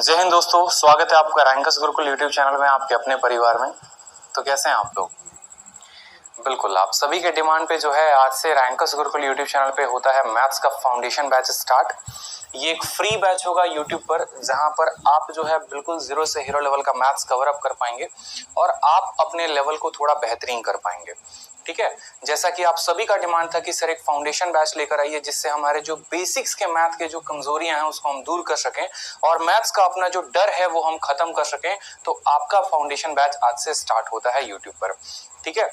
जय हिंद दोस्तों, स्वागत है आपका रैंकर्स गुरुकुल यूट्यूब चैनल में, आपके अपने परिवार में। तो कैसे हैं आप लोग? बिल्कुल, आप सभी के डिमांड पे जो है आज से रैंकर्स गुरुकुल यूट्यूब चैनल पे होता है मैथ्स का फाउंडेशन बैच स्टार्ट। ये एक फ्री बैच होगा यूट्यूब पर, जहां पर आप जो है बिल्कुल जीरो से हीरो लेवल का मैथ्स कवर अप कर पाएंगे और आप अपने लेवल को थोड़ा बेहतरीन कर पाएंगे। ठीक है, जैसा कि आप सभी का डिमांड था कि सर एक फाउंडेशन बैच लेकर आइए जिससे हमारे जो बेसिक्स के मैथ के जो कमजोरियां हैं उसको हम दूर कर सकें और मैथ्स का अपना जो डर है वो हम खत्म कर सकें। तो आपका फाउंडेशन बैच आज से स्टार्ट होता है यूट्यूब पर। ठीक है,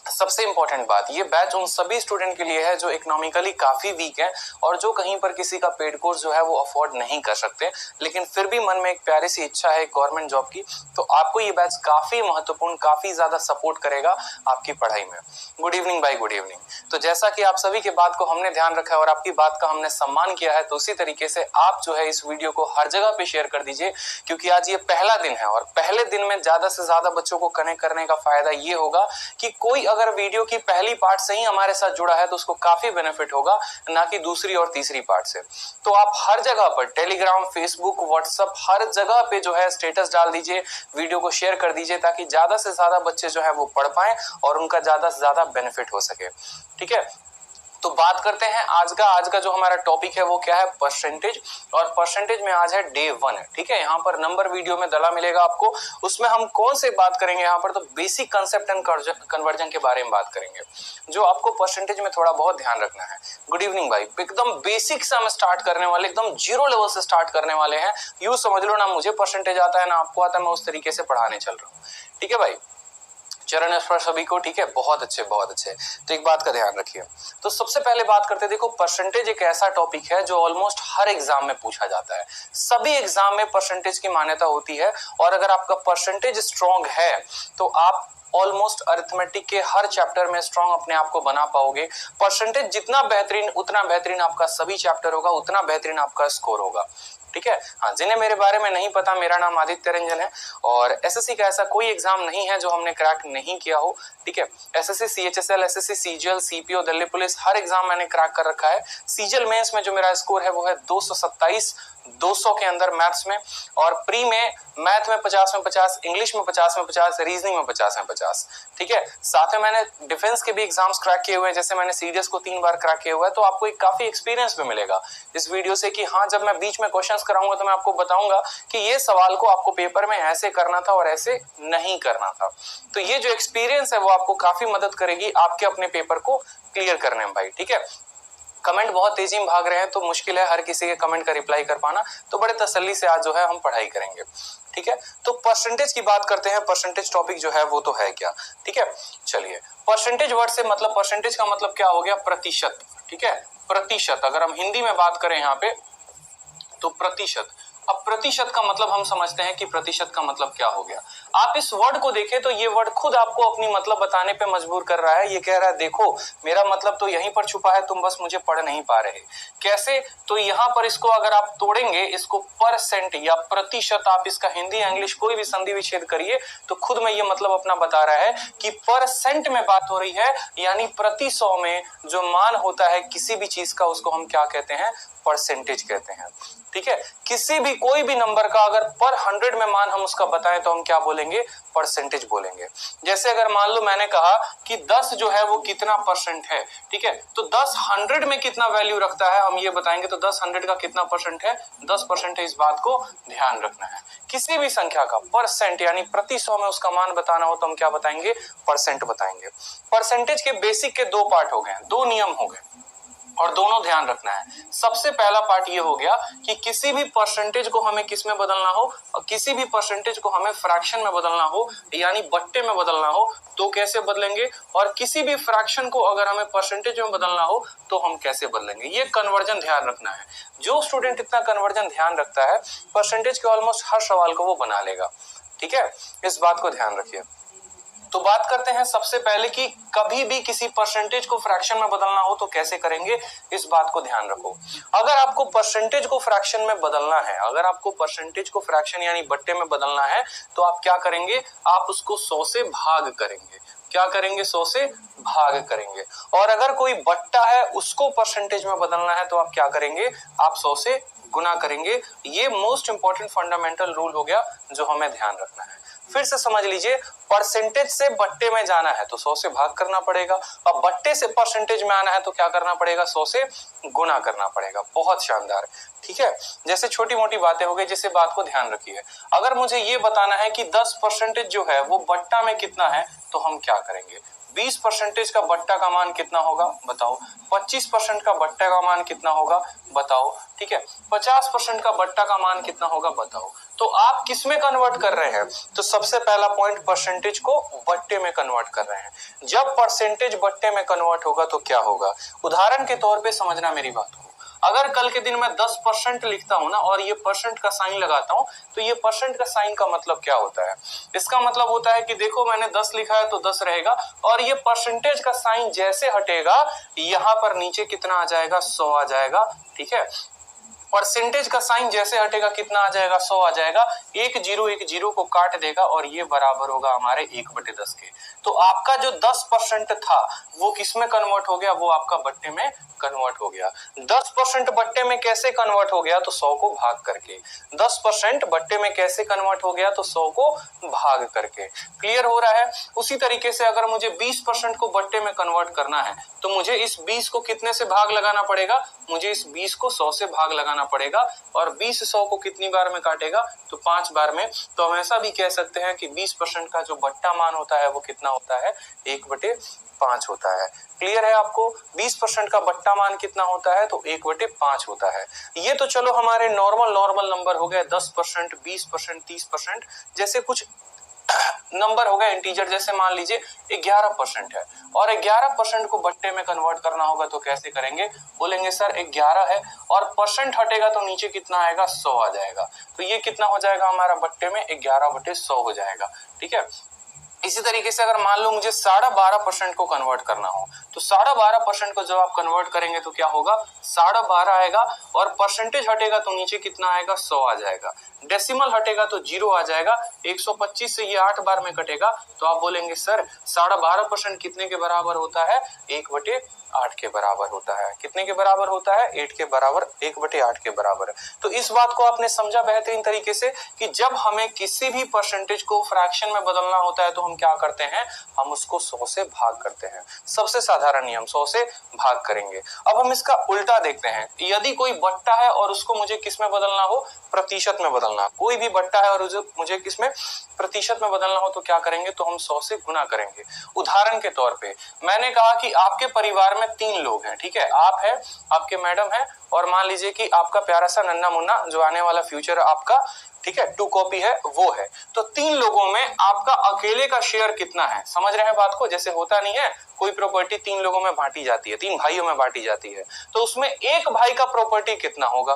सबसे इंपॉर्टेंट बात, ये बैच उन सभी स्टूडेंट के लिए है जो इकोनॉमिकली काफी वीक है और जो कहीं पर किसी का पेड कोर्स जो है वो अफोर्ड नहीं कर सकते, लेकिन फिर भी मन में एक प्यारी सी इच्छा है गवर्नमेंट जॉब की। तो आपको ये बैच काफी महत्वपूर्ण, काफी ज्यादा सपोर्ट करेगा आपकी पढ़ाई में। गुड इवनिंग भाई, गुड इवनिंग। तो जैसा कि आप सभी की बात को हमने ध्यान रखा है और आपकी बात का हमने सम्मान किया है, तो उसी तरीके से आप जो है इस वीडियो को हर जगह पे शेयर कर दीजिए, क्योंकि आज ये पहला दिन है और पहले दिन में ज्यादा से ज्यादा बच्चों को कनेक्ट करने का फायदा ये होगा कि कोई अगर वीडियो की पहली पार्ट से ही हमारे साथ जुड़ा है तो उसको काफी बेनिफिट होगा, ना कि दूसरी और तीसरी पार्ट से। तो आप हर जगह पर टेलीग्राम, फेसबुक, व्हाट्सएप, हर जगह पे जो है स्टेटस डाल दीजिए, वीडियो को शेयर कर दीजिए, ताकि ज्यादा से ज्यादा बच्चे जो है वो पढ़ पाएं और उनका ज्यादा से ज्यादा बेनिफिट हो सके। ठीक है, तो बात करते हैं आज का जो हमारा टॉपिक है वो क्या है, परसेंटेज। और परसेंटेज में आज है डे 1 है। ठीक है, यहाँ पर नंबर वीडियो में डला मिलेगा आपको, उसमें हम कौन से बात करेंगे यहाँ पर, तो बेसिक कंसेप्ट एंड कन्वर्जन के बारे में बात करेंगे, जो आपको परसेंटेज में थोड़ा बहुत ध्यान रखना है। गुड इवनिंग भाई, एकदम बेसिक से हम स्टार्ट करने वाले, एकदम जीरो लेवल से स्टार्ट करने वाले हैं। यूं समझ लो ना मुझे परसेंटेज आता है ना आपको आता है, मैं उस तरीके से पढ़ाने चल रहा हूँ। ठीक है भाई, चरण स्पर्श सभी को। ठीक है, बहुत अच्छे बहुत अच्छे। तो एक बात का ध्यान रखिए, तो सबसे पहले बात करते हैं, देखो परसेंटेज एक ऐसा टॉपिक है जो ऑलमोस्ट हर एग्जाम में पूछा जाता है। सभी एग्जाम में परसेंटेज की मान्यता होती है और अगर आपका परसेंटेज स्ट्रॉन्ग है तो आप ऑलमोस्ट अरिथमेटिक के हर चैप्टर में स्ट्रॉन्ग अपने आप को बना पाओगे। परसेंटेज जितना बेहतरीन, उतना बेहतरीन आपका सभी चैप्टर होगा, उतना बेहतरीन आपका स्कोर होगा। ठीक है, हाँ, जिन्हें मेरे बारे में नहीं पता, मेरा नाम आदित्य रंजन है और एसएससी का ऐसा कोई एग्जाम नहीं है जो हमने क्रैक नहीं किया हो। ठीक है, SSC CHSL, SSC CGL, CPO, Delhi police, हर एग्जाम मैंने क्रैक कर रखा है। सीजीएल मेंस में जो मेरा स्कोर है वो है 227, 200 के अंदर मैथ्स में, और प्री में मैथ में 50 में 50, इंग्लिश में 50 में 50, रीजनिंग में 50 में 50। ठीक है, साथ में मैंने डिफेंस के भी एग्जाम्स क्रैक किए हुए हैं, जैसे मैंने सीडीएस को 3 बार क्रैक किया हुआ है। तो आपको एक काफी एक्सपीरियंस भी मिलेगा इस वीडियो से कि हाँ, जब मैं बीच में क्वेश्चंस कराऊंगा तो मैं आपको बताऊंगा कि ये सवाल को आपको पेपर में ऐसे करना था और ऐसे नहीं करना था। तो ये जो एक्सपीरियंस है वो आपको काफी मदद करेगी आपके अपने पेपर को क्लियर करने में भाई। ठीक है, कमेंट बहुत तेजी में भाग रहे हैं तो मुश्किल है हर किसी के कमेंट का रिप्लाई कर पाना, तो बड़े तसल्ली से आज जो है हम पढ़ाई करेंगे। ठीक है, तो परसेंटेज की बात करते हैं। परसेंटेज टॉपिक जो है वो तो है क्या। ठीक है, चलिए, परसेंटेज वर्ड से मतलब, परसेंटेज का मतलब क्या हो गया, प्रतिशत। ठीक है, प्रतिशत, अगर हम हिंदी में बात करें यहाँ पे तो प्रतिशत। अब प्रतिशत का मतलब हम समझते हैं कि प्रतिशत का मतलब क्या हो गया। आप इस वर्ड को देखें तो ये वर्ड खुद आपको अपनी मतलब बताने पे मजबूर कर रहा है। ये कह रहा है देखो मेरा मतलब तो यहीं पर छुपा है, तुम बस मुझे पढ़ नहीं पा रहे। कैसे, तो यहाँ पर इसको अगर आप तोड़ेंगे, इसको परसेंट या प्रतिशत, आप इसका हिंदी इंग्लिश कोई भी संधि विच्छेद करिए तो खुद में ये मतलब अपना बता रहा है कि परसेंट में बात हो रही है, यानी प्रति 100 में जो मान होता है किसी भी चीज का उसको हम क्या कहते हैं, परसेंटेज कहते हैं। ठीक है, किसी भी कोई भी नंबर का अगर पर 100 में मान हम उसका बताएं तो हम क्या बोलेंगे, परसेंटेज बोलेंगे। जैसे अगर मान लो मैंने कहा कि 10 जो है वो कितना परसेंट है। ठीक है, तो 10 100 में कितना वैल्यू रखता है हम ये बताएंगे, तो 10 100 का कितना परसेंट है, 10% है। इस बात को ध्यान रखना है। किसी भी संख्या का परसेंट यानी प्रति 100 में उसका मान बताना हो तो हम क्या बताएंगे, परसेंट बताएंगे। परसेंटेज के बेसिक के 2 पार्ट हो गए, 2 नियम हो गए और दोनों ध्यान रखना है। सबसे पहला पार्ट ये हो गया कि किसी भी परसेंटेज को हमें किस में बदलना हो, और किसी भी परसेंटेज को हमें फ्रैक्शन में बदलना हो यानी बट्टे में बदलना हो तो कैसे बदलेंगे, और किसी भी फ्रैक्शन को अगर हमें परसेंटेज में बदलना हो तो हम कैसे बदलेंगे। ये कन्वर्जन ध्यान रखना है। जो स्टूडेंट इतना कन्वर्जन ध्यान रखता है, परसेंटेज के ऑलमोस्ट हर सवाल को वो बना लेगा। ठीक है, इस बात को ध्यान रखिए। तो बात करते हैं सबसे पहले कि कभी भी किसी परसेंटेज को फ्रैक्शन में बदलना हो तो कैसे करेंगे, इस बात को ध्यान रखो। अगर आपको परसेंटेज को फ्रैक्शन में बदलना है, अगर आपको परसेंटेज को फ्रैक्शन यानी बट्टे में बदलना है तो आप क्या करेंगे, आप उसको 100 से भाग करेंगे। क्या करेंगे, 100 से भाग करेंगे। और अगर कोई बट्टा है उसको परसेंटेज में बदलना है तो आप क्या करेंगे, आप 100 से गुना करेंगे। ये मोस्ट इंपॉर्टेंट फंडामेंटल रूल हो गया जो हमें ध्यान रखना है। फिर से समझ लीजिए, परसेंटेज से बट्टे में जाना है तो 100 से भाग करना पड़ेगा, अब बट्टे से परसेंटेज में आना है तो क्या करना पड़ेगा, 100 से गुना करना पड़ेगा। बहुत शानदार, ठीक है। जैसे छोटी मोटी बातें हो गई, जैसे बात को ध्यान रखिए। अगर मुझे ये बताना है कि 10% जो है वो बट्टा में कितना है तो हम क्या करेंगे, 20% का बट्टा का मान कितना होगा बताओ, 25% का बट्टा का मान कितना होगा बताओ, ठीक है, 50% का बट्टा का मान कितना होगा बताओ। तो आप किस में कन्वर्ट कर रहे हैं, तो सबसे पहला पॉइंट, परसेंटेज को बट्टे में कन्वर्ट कर रहे हैं। जब परसेंटेज बट्टे में कन्वर्ट होगा तो क्या होगा, उदाहरण के तौर पे समझना मेरी बात को। अगर कल के दिन मैं 10% लिखता हूं ना और ये परसेंट का साइन लगाता हूं, तो ये परसेंट का साइन का मतलब क्या होता है, इसका मतलब होता है कि देखो मैंने 10 लिखा है तो 10 रहेगा, और ये परसेंटेज का साइन जैसे हटेगा यहां पर नीचे कितना आ जाएगा, 100 आ जाएगा, ठीक है। परसेंटेज का साइन जैसे हटेगा कितना आ जाएगा, 100 आ जाएगा। एक जीरो को काट देगा और ये बराबर होगा हमारे 1/10 के। तो आपका जो 10% था वो किस में कन्वर्ट हो गया, वो आपका बट्टे में कन्वर्ट हो गया। 10% बट्टे में कैसे कन्वर्ट हो गया, तो 100 को भाग करके। 10% बट्टे में कैसे कन्वर्ट हो गया, तो 100 को भाग करके। क्लियर हो रहा है। उसी तरीके से अगर मुझे 20% को बट्टे में कन्वर्ट करना है तो मुझे इस 20 को कितने से भाग लगाना पड़ेगा, मुझे इस 20 को 100 से भाग लगाना पड़ेगा, और 20 100 को कितनी बार में काटेगा, तो 5 बार में। तो हम ऐसा भी कह सकते हैं कि 20% का जो बट्टा मान होता है वो कितना होता है, 1/5 होता है। क्लियर है आपको, 20% का बट्टा मान कितना होता है, तो 1/5 होता है। ये तो चलो हमारे नॉर्मल नंबर हो गए, 10%, 20%, 30%, जैसे कुछ नंबर हो गया इंटीजर, जैसे मान लीजिए 11% है और 11% को बट्टे में कन्वर्ट करना होगा तो कैसे करेंगे, बोलेंगे सर 11 है और परसेंट हटेगा तो नीचे कितना आएगा, 100 आ जाएगा। तो ये कितना हो जाएगा हमारा बट्टे में, 11/100 हो जाएगा, ठीक है। इसी तरीके से अगर मान लो मुझे 12.5% को कन्वर्ट करना हो, तो 12.5% को जब आप कन्वर्ट करेंगे तो क्या होगा, 12.5 आएगा, और परसेंटेज हटेगा तो नीचे कितना आएगा, 100 आ जाएगा। डेसिमल हटेगा तो 0 आ जाएगा। 125 से ये 8 बार में कटेगा, तो आप बोलेंगे सर 12.5% कितने के बराबर होता है, 1/8 के बराबर होता है। कितने के बराबर होता है, 8 के बराबर, 1/8 के बराबर। तो इस बात को आपने समझा बेहतरीन तरीके से कि जब हमें किसी भी परसेंटेज को फ्रैक्शन में बदलना होता है तो हम क्या करते हैं, हम उसको 100 से भाग करते हैं। सबसे साधारण नियम, 100 से भाग करेंगे। अब हम इसका उल्टा देखते हैं। यदि कोई बट्टा है और उसको मुझे किस में बदलना हो, प्रतिशत में बदलना, कोई भी बट्टा है और मुझे किस में, प्रतिशत में बदलना हो, तो क्या करेंगे, तो हम 100 से गुना करेंगे। उदाहरण के तौर पे मैंने कहा कि आपके परिवार में 3 लोग हैं, ठीक है, आप है, आपके मैडम है, और मान लीजिए कि आपका प्यारा सा नन्ना मुन्ना जो आने वाला फ्यूचर आपका, ठीक है, 2 कॉपी है वो है। तो 3 लोगों में आपका अकेले का शेयर कितना है, समझ रहे हैं बात को। जैसे होता नहीं है कोई प्रॉपर्टी 3 लोगों में बांटी जाती है, 3 भाइयों में बांटी जाती है, तो उसमें एक भाई का प्रॉपर्टी कितना होगा,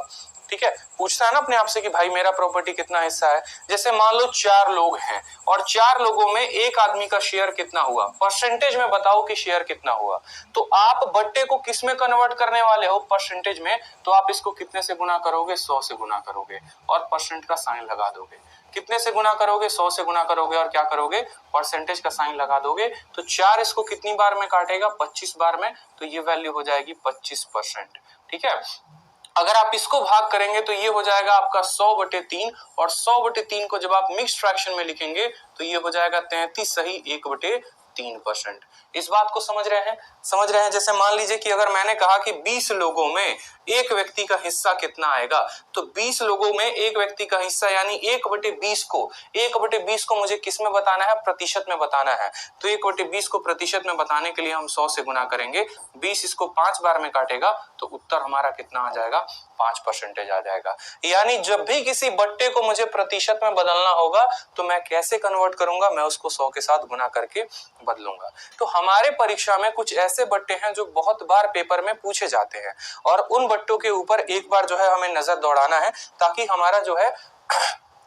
ठीक है, पूछता है ना अपने आप से कि भाई मेरा प्रॉपर्टी कितना हिस्सा है। जैसे मान लो 4 लोग हैं और 4 लोगों में एक आदमी का शेयर कितना हुआ, परसेंटेज में बताओ कि शेयर कितना हुआ। तो आप बट्टे को किस में कन्वर्ट करने वाले हो, परसेंटेज में, तो आप इसको कितने से गुना करोगे, 100 से गुना करोगे और परसेंट का साइन लगा दोगे। कितने से गुना करोगे, 100 से गुना करोगे और क्या करोगे, परसेंटेज का साइन लगा दोगे। तो 4 इसको कितनी बार में काटेगा, 25 बार में, तो ये वैल्यू हो जाएगी 25%, ठीक है। अगर आप इसको भाग करेंगे तो ये हो जाएगा आपका 100/3, और 100/3 को जब आप मिक्स्ड फ्रैक्शन में लिखेंगे तो ये हो जाएगा 33 सही 1/3%। इस बात को समझ रहे हैं, समझ रहे हैं। जैसे मान लीजिए कि अगर मैंने कहा कि 20 लोगों में एक व्यक्ति का हिस्सा कितना आएगा, तो 20 लोगों में एक व्यक्ति का हिस्सा यानी 1/20 को मुझे किस में बताना है, प्रतिशत में बताना है। तो 1/20 को प्रतिशत में बताने के लिए हम 100 से गुना करेंगे। 20 इसको 5 बार में काटेगा तो उत्तर हमारा कितना आ जाएगा, 5% आ जाएगा। यानी जब भी किसी बट्टे को मुझे प्रतिशत में बदलना होगा तो मैं कैसे कन्वर्ट करूंगा, मैं उसको 100 के साथ गुना करके बदलूंगा। तो हमारे परीक्षा में कुछ ऐसे बट्टे हैं जो बहुत बार पेपर में पूछे जाते हैं, और उन बट्टों के ऊपर एक बार जो है हमें नजर दौड़ाना है ताकि हमारा जो है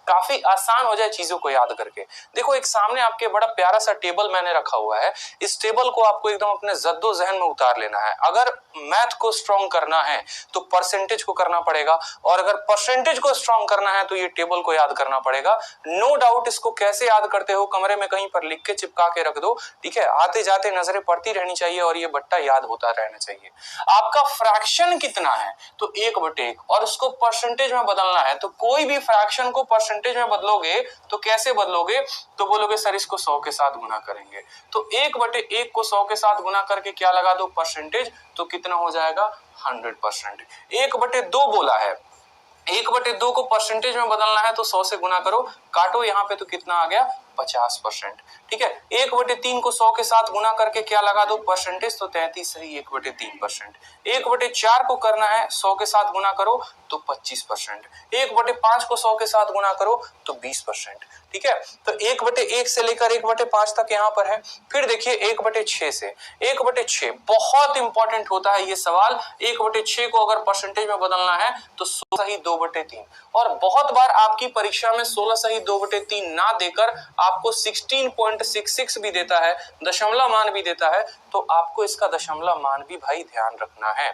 काफी आसान हो जाए चीजों को याद करके। देखो एक सामने आपके बड़ा प्यारा सा टेबल मैंने रखा हुआ है, इस टेबल को आपको एकदम अपने जद्दोजहन में उतार लेना है। अगर मैथ को स्ट्रॉन्ग करना है तो परसेंटेज को करना पड़ेगा, और अगर परसेंटेज को स्ट्रॉन्ग करना है तो ये टेबल को याद करना पड़ेगा। नो डाउट इसको कैसे याद करते हो कमरे में कहीं पर लिख के चिपका के रख दो, ठीक है, आते जाते नजरें पड़ती रहनी चाहिए और ये बट्टा याद होता रहना चाहिए। आपका फ्रैक्शन कितना है तो 1/1, और उसको परसेंटेज में बदलना है। तो कोई भी फ्रैक्शन को परसेंटेज में बदलोगे तो कैसे बदलोगे, तो बोलोगे सर इसको 100 के साथ गुना करेंगे, तो 1/1 को 100 के साथ गुना करके क्या लगा दो, परसेंटेज, तो कितना हो जाएगा 100%। 1/2 बोला है, 1/2 को परसेंटेज में बदलना है तो 100 से गुना करो, काटो यहाँ पे तो कितना आ गया 50%, ठीक है। 1/3 को 100 के साथ गुना करके क्या लगा दो, परसेंटेज, तो 33 सही 1/3%। 1/4 को करना है 100 के साथ गुना करो तो 25%। 1/5 को 100 के साथ गुना करो तो 20%, ठीक है। तो 1/1 से लेकर 1/5 तक यहाँ पर है। फिर देखिए 1/6 से 1/6 बहुत इंपॉर्टेंट होता है ये सवाल। 1/6 को अगर परसेंटेज में बदलना है तो 16 सही 2/3, और बहुत बार आपकी परीक्षा में 16 सही 2/3 ना देकर आपको 16.66 भी देता है, दशमलव मान भी देता है, तो आपको इसका दशमलव मान भी भाई ध्यान रखना है,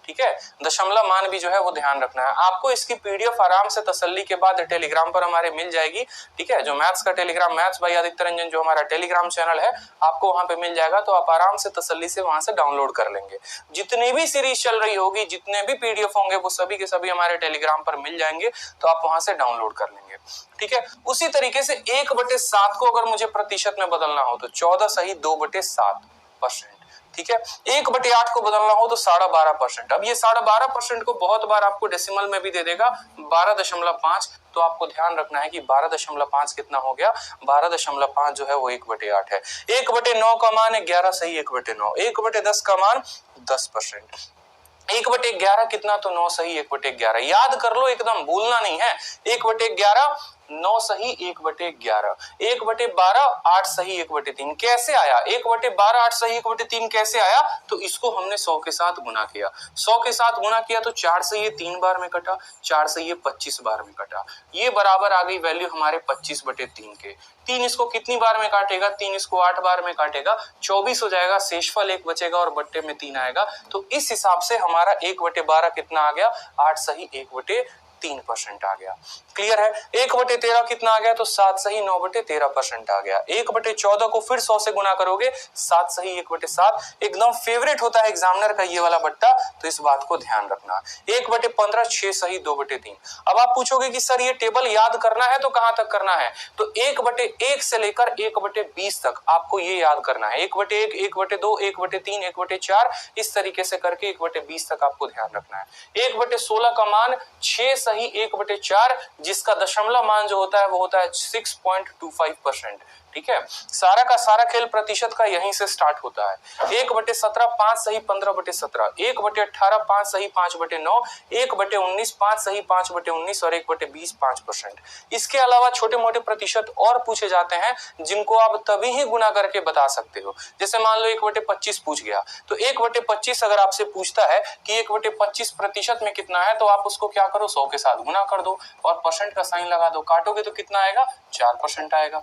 ठीक है। दशमलव मान भी जो है वो ध्यान रखना है। आपको इसकी पीडीएफ आराम से तसल्ली के बाद टेलीग्राम पर हमारे मिल जाएगी, ठीक है। जो मैथ्स का Telegram, maths by Aditya Ranjan, जो हमारा टेलीग्राम चैनल है, आपको वहां पे मिल जाएगा, तो आप आराम से तसल्ली से वहां से डाउनलोड कर लेंगे। जितनी भी सीरीज चल रही होगी, जितने भी पीडीएफ होंगे, वो सभी के सभी हमारे टेलीग्राम पर मिल जाएंगे, तो आप वहां से डाउनलोड कर लेंगे, ठीक है। उसी तरीके से 1/7 को अगर मुझे प्रतिशत में बदलना हो तो 14 सही 2/7%, ठीक है। 1/8 को बदलना हो तो 12.5%। अब ये 12.5% को बहुत बार आपको डेसिमल में भी दे देगा 12.5, तो आपको ध्यान रखना है कि 12.5 कितना हो गया, 12.5 जो है वो 1/8 है। 1/9 का मान है 11 सही 1/9। 1/10 का मान 10%। 1/11 कितना, तो 9 सही 1/11। याद कर लो, एकदम भूलना नहीं है। 1/11 9 सही 1/11। 1/12 8 सही 1/3। कैसे आया 1/12 8 सही 1/3 कैसे आया, तो इसको हमने 100 के साथ गुना किया। 100 के साथ गुना किया तो 4 से ये 3 बार में कटा, 4 से ये 25 बार में कटा, ये बराबर आ गई वैल्यू हमारे 25/3 के। 3 इसको कितनी बार में काटेगा, 3 इसको 8 बार में काटेगा, 24 हो जाएगा, शेषफल 1 बचेगा और बट्टे में 3 आएगा। तो इस हिसाब से हमारा 1/12 कितना आ गया, 8 सही 1/3% आ गया। क्लियर है। 1/13 कितना आ गया, तो 7 सही 9/13% आ गया। 1/14 को फिर 100 से गुना करोगे, 7 सही 1/7। एकदम फेवरेट होता है एग्जामिनर का ये वाला बट्टा, तो इस बात को ध्यान रखना। 1/15 6 सही 2/3। अब आप पूछोगे कि सर ये टेबल याद करना है तो कहां तक करना है, तो 1/1 से लेकर 1/20 तक आपको ये याद करना है। 1/1 1/2 1/3 1/4 इस तरीके से करके 1/20 तक आपको ध्यान रखना है। 1/16 का मान 6 सही 1/4, जिसका दशमलव मान जो होता है वो होता है 6.25%, ठीक है। सारा का सारा खेल प्रतिशत का यहीं से स्टार्ट होता है। 1/17 5 सही 15/17, 1/18 5 सही 5/9, 1/19 5 सही 5/19 और 1/20 5%। इसके अलावा छोटे मोटे प्रतिशत और पूछे जाते हैं जिनको आप तभी ही गुना करके बता सकते हो। जैसे मान लो 1/25 पूछ गया, तो 1/25 अगर आपसे पूछता है कि 1/25 प्रतिशत में कितना है, तो आप उसको क्या करो 100 के साथ गुना कर दो और परसेंट का साइन लगा दो, काटोगे तो कितना आएगा 4% आएगा।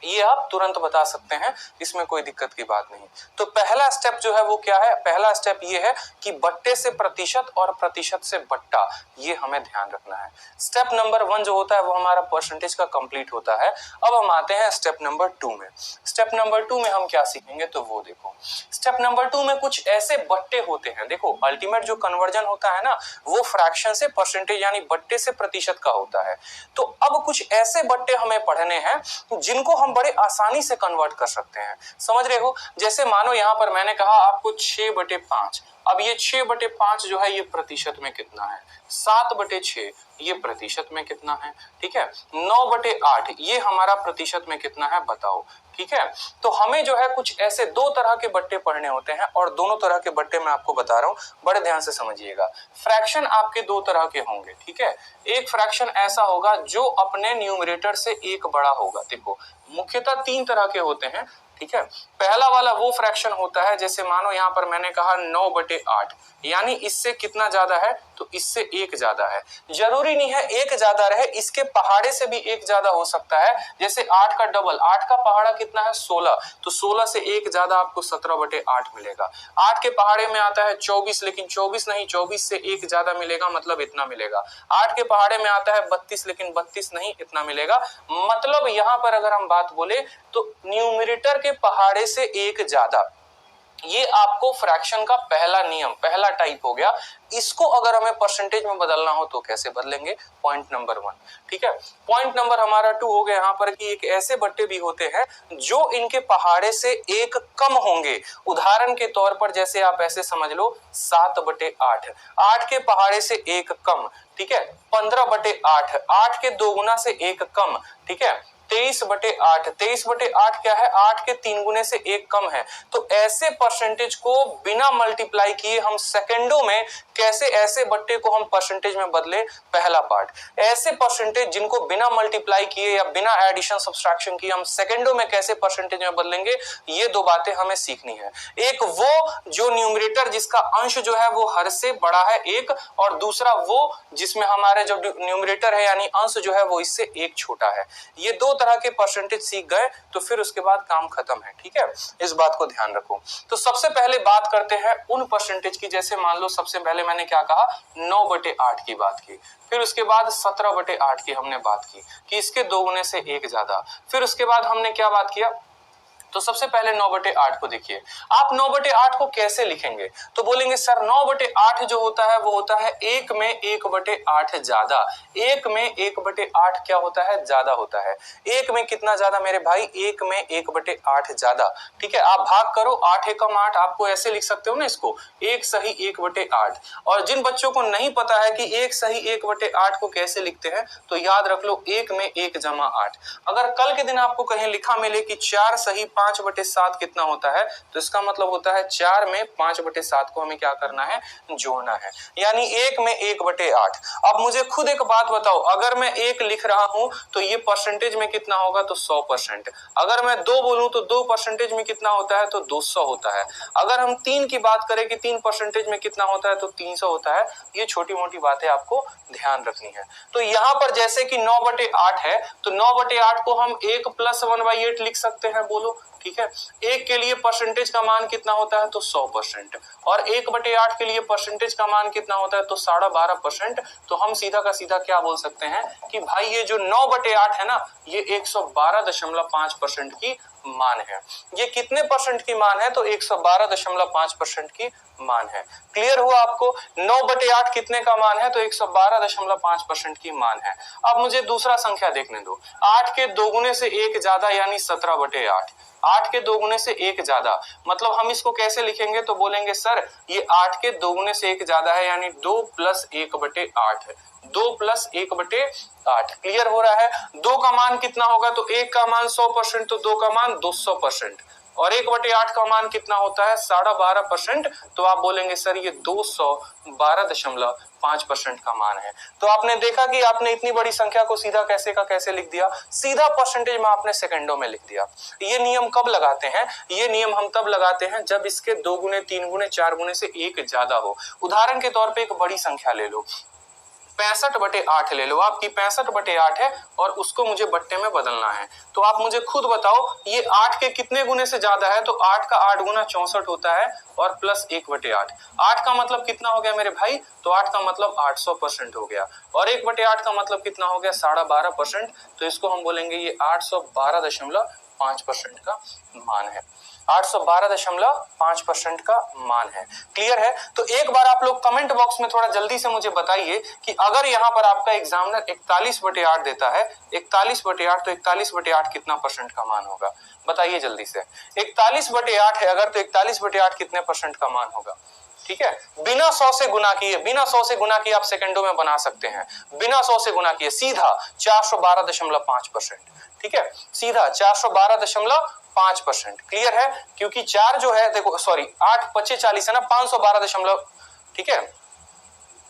ये आप तुरंत बता सकते हैं, इसमें कोई दिक्कत की बात नहीं। तो पहला स्टेप जो है वो क्या है, पहला स्टेप ये है कि बट्टे से प्रतिशत और प्रतिशत से बट्टा, ये हमें ध्यान रखना है। स्टेप नंबर 1 जो होता है वो हमारा परसेंटेज का कंप्लीट होता है। अब हम आते हैं स्टेप नंबर 2 में। स्टेप नंबर 2 में हम क्या सीखेंगे, तो वो देखो, स्टेप नंबर 2 में कुछ ऐसे बट्टे होते हैं। देखो अल्टीमेट जो कन्वर्जन होता है ना, वो फ्रैक्शन से परसेंटेज यानी बट्टे से प्रतिशत का होता है। तो अब कुछ ऐसे बट्टे हमें पढ़ने हैं जिनको हम बड़े आसानी से कन्वर्ट कर सकते हैं। समझ रहे हो। जैसे मानो यहां पर मैंने कहा आपको 6/5, अब ये 6/5 जो है ये प्रतिशत में कितना है, 7/6 ये प्रतिशत में कितना है, ठीक है, 9/8 ये हमारा प्रतिशत में कितना है बताओ, ठीक है। तो हमें जो है कुछ ऐसे दो तरह के बट्टे पढ़ने होते हैं और दोनों तरह के बट्टे मैं आपको बता रहा हूं, बड़े ध्यान से समझिएगा। फ्रैक्शन आपके दो तरह के होंगे, ठीक है। एक फ्रैक्शन ऐसा होगा जो अपने न्यूमरेटर से एक बड़ा होगा। देखो मुख्यतः 3 तरह के होते हैं, ठीक है। पहला वाला वो फ्रैक्शन होता है, जैसे मानो यहाँ पर मैंने कहा 9/8, यानी इससे कितना ज्यादा है तो इससे एक ज्यादा है। जरूरी नहीं है एक ज्यादा रहे, इसके पहाड़े से भी एक ज्यादा हो सकता है। जैसे 8 का डबल, 8 का पहाड़ा कितना है 16, तो 16 से एक ज्यादा आपको 17/8 मिलेगा। 8 के पहाड़े में आता है 24, लेकिन 24 नहीं, 24 से एक ज्यादा मिलेगा, मतलब इतना मिलेगा। 8 के पहाड़े में आता है 32, लेकिन 32 नहीं, इतना मिलेगा। मतलब यहां पर अगर हम बात बोले तो न्यूमरेटर के पहाड़े से एक ज्यादा, ये आपको फ्रैक्शन का पहला नियम, पहला टाइप हो गया। इसको अगर हमें परसेंटेज में बदलना हो तो कैसे बदलेंगे, पॉइंट नंबर 1। ठीक है, पॉइंट नंबर हमारा 2 हो गया यहाँ पर कि एक ऐसे बट्टे भी होते हैं जो इनके पहाड़े से एक कम होंगे। उदाहरण के तौर पर जैसे आप ऐसे समझ लो 7/8, 8 के पहाड़े से एक कम, ठीक है, 15/8, 8 के 2 गुना से एक कम, ठीक है, 23/8, 23/8 क्या है, 8 के 3 गुने से एक कम है। तो ऐसे परसेंटेज को बिना मल्टीप्लाई किए हम सेकंडों में कैसे ऐसे बट्टे को हम परसेंटेज में बदले, पहला पार्ट। ऐसे परसेंटेज जिनको बिना मल्टीप्लाई किए या बिना एडिशन सब्सट्रैक्शन किए हम सेकंडों में कैसे परसेंटेज में बदलेंगे, ये दो बातें हमें सीखनी है। एक वो जो न्यूमरेटर जिसका अंश जो है वो हर से बड़ा है एक, और दूसरा वो जिसमें हमारे जो न्यूमरेटर है यानी अंश जो है वो इससे एक छोटा है। ये दो तरह के परसेंटेज सीख गए तो फिर उसके बाद काम खत्म है। ठीक है, इस बात को ध्यान रखो। तो सबसे पहले बात करते हैं उन परसेंटेज की, जैसे मान लो सबसे पहले मैंने क्या कहा, 9/8 की बात की, फिर उसके बाद 17/8 की हमने बात की कि इसके 2 गुने से एक ज्यादा, फिर उसके बाद हमने क्या बात किया, तो सबसे पहले 9/8 को देखिए। आप 9/8 को कैसे लिखेंगे, तो बोलेंगे सर 9/8 जो होता है वो होता है 1 में 1/8 ज्यादा। 1 में 1/8 क्या होता है, ज्यादा होता है। 1 में कितना ज्यादा मेरे भाई, 1 में 1/8 ज्यादा। ठीक है, आप भाग करो, 8 एकम 8, आपको ऐसे लिख सकते हो ना इसको, 1 सही 1/8। और जिन बच्चों को नहीं पता है कि 1 सही 1/8 को कैसे लिखते हैं, तो याद रख लो 1 में 1 जमा 8। अगर कल के दिन आपको कहीं लिखा मिले कि 4 सही 5/7 कितना होता है, तो इसका मतलब होता है 4 में 5/7 को हमें क्या करना है, जोड़ना है, यानी 1 में 1/8। अब मुझे खुद एक बात बताओ, अगर मैं 1 लिख रहा हूं तो ये परसेंटेज में कितना होगा, तो 100%। अगर मैं 2 बोलूं तो 2 परसेंटेज में कितना होता है, तो 200 होता है। अगर हम 3 की बात करें कि 3 परसेंटेज में कितना होता है, तो 300 होता है। ये छोटी मोटी बातें आपको ध्यान रखनी है। तो यहां पर जैसे कि 9/8 है, तो 9/8 को हम 1 + 1/8 लिख सकते हैं, बोलो। ठीक है, 1 के लिए परसेंटेज का मान कितना होता है, तो 100%, और 1/8 के लिए परसेंटेज का मान कितना होता है, तो 12.5%। तो हम सीधा का सीधा क्या बोल सकते हैं कि भाई ये जो 9/8 है ना, ये 112.5% की मान है। ये कितने परसेंट की मान है, तो 112.5% की मान है। क्लियर हुआ आपको, 9/8 कितने का मान है, तो 112.5% की मान है। अब मुझे दूसरा संख्या देखने दो, 8 के 2 गुने से एक ज्यादा यानी 17/8। 8 के 2 गुने से एक ज्यादा, मतलब हम इसको कैसे लिखेंगे, तो बोलेंगे सर ये 8 के 2 गुने से एक ज्यादा है, यानी 2 + 1/8 है, 2 + 1/8। क्लियर हो रहा है। 2 का मान कितना होगा, तो 1 का मान 100%, तो 2 का मान 200%, और 1/8 का मान कितना होता है, 12.5%। तो आप बोलेंगे सर ये 212.5% का मान है। तो आपने देखा कि आपने इतनी बड़ी संख्या को सीधा कैसे का कैसे लिख दिया, सीधा परसेंटेज में आपने सेकंडों में लिख दिया। ये नियम कब लगाते हैं, ये नियम हम तब लगाते हैं जब इसके 2 गुने 3 गुने 4 गुने से एक ज्यादा हो। उदाहरण के तौर पर एक बड़ी संख्या ले लो, 65/8 ले लो, आपकी 65/8 है और उसको मुझे बट्टे में बदलना है। तो आप मुझे खुद बताओ ये 8 के कितने गुने से ज्यादा है, तो 8 का 8 गुना 64 होता है, और प्लस 1/8। 8 का मतलब कितना हो गया मेरे भाई, तो 8 का मतलब 800% हो गया, और 1/8 का मतलब कितना हो गया, 12.5%। तो इसको हम बोलेंगे ये 812.5% का मान है, 812.5% का मान है। क्लियर है। तो एक बार आप लोग कमेंट बॉक्स में थोड़ा जल्दी से मुझे बताइए कि अगर यहाँ पर आपका एग्जामिनर 41/8 देता है, 41/8, तो 41/8 कितना परसेंट का मान होगा, बताइए जल्दी से। 41/8 है अगर, तो 41/8 कितने परसेंट का मान होगा। ठीक है, बिना 100 से गुना किए, बिना 100 से गुना किए आप सेकंडों में बना सकते हैं, बिना 100 से गुना किए सीधा 412.5%। ठीक है, सीधा 412.5%। क्लियर है, क्योंकि 4 जो है देखो, सॉरी 8 × 5 = 40 है ना, 512 ठीक है,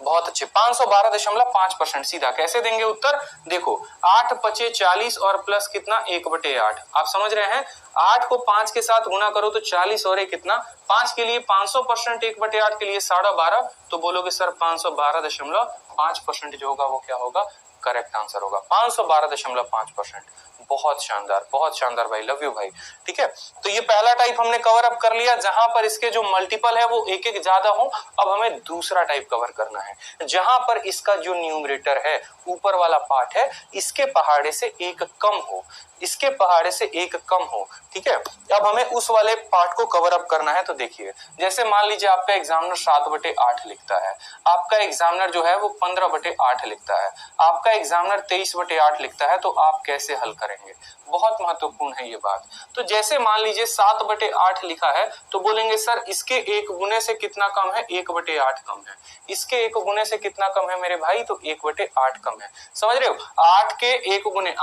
बहुत अच्छे, 512.5%। सीधा कैसे देंगे उत्तर, देखो 8 पचे 40 और प्लस कितना 1/8। आप समझ रहे हैं, 8 को 5 के साथ गुना करो तो 40 और एक कितना 5 के लिए 500%, 1/8 के लिए 12.5, तो बोलोगे सर 512.5% जो होगा वो क्या होगा, करेक्ट आंसर होगा 512.5%। बहुत शानदार भाई, लव यू भाई। ठीक है, तो ये पहला टाइप हमने कवर अप कर लिया, जहां पर इसके जो मल्टीपल है वो एक एक ज्यादा हो। अब हमें दूसरा टाइप कवर करना है, जहां पर इसका जो न्यूमरेटर है, ऊपर वाला पार्ट है, इसके पहाड़े से एक कम हो, इसके पहाड़े से एक कम हो। ठीक है, अब हमें उस वाले पार्ट को कवर अप करना है। तो देखिए, जैसे मान लीजिए आपका एग्जामिनर 7/8 लिखता है, आपका एग्जामिनर जो है वो 15/8 लिखता है, आपका एग्जामिनर 23/8 लिखता है, तो आप कैसे हल करेंगे, बहुत महत्वपूर्ण है ये बात। तो जैसे मान लीजिए 7/8 लिखा है, तो बोलेंगे सर इसके एक गुने से कितना कम है, 1/8 कम है। इसके एक गुने से कितना कम है मेरे भाई, तो 1/8 कम है। समझ रहे हो, 8 के एक गुने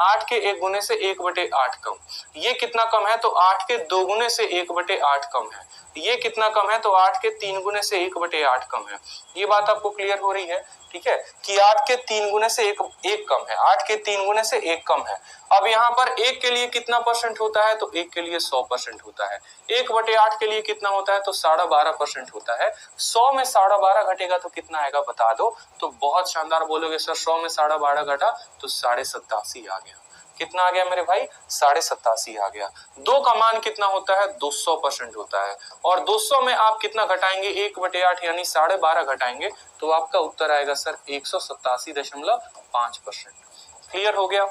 से 1/8 कम। ये कितना कम है, तो 8 के 2 गुने से 1/8 कम है। ये कितना कम है, तो 8 के 3 गुने से 1/8 कम है। ये बात आपको क्लियर हो रही है। ठीक है, कि 8 के 3 गुने से एक कम है, 8 के 3 गुने से एक कम है। अब यहाँ पर एक के लिए कितना परसेंट होता है, तो एक के लिए 100% होता है। 1/8 के लिए कितना होता है, तो 12.5% होता है। 100 में 12.5 घटेगा तो कितना आएगा बता दो। तो बहुत शानदार बोलोगे सर 100 में 12.5 घटा तो 87.5 आ गया। कितना आ गया मेरे भाई, 87.5 आ गया। 2 का मान कितना होता है, 200% होता है। और 200 में आप कितना घटाएंगे, 1/8 यानी 12.5 घटाएंगे, तो आपका उत्तर आएगा सर 187.5%। क्लियर हो गया।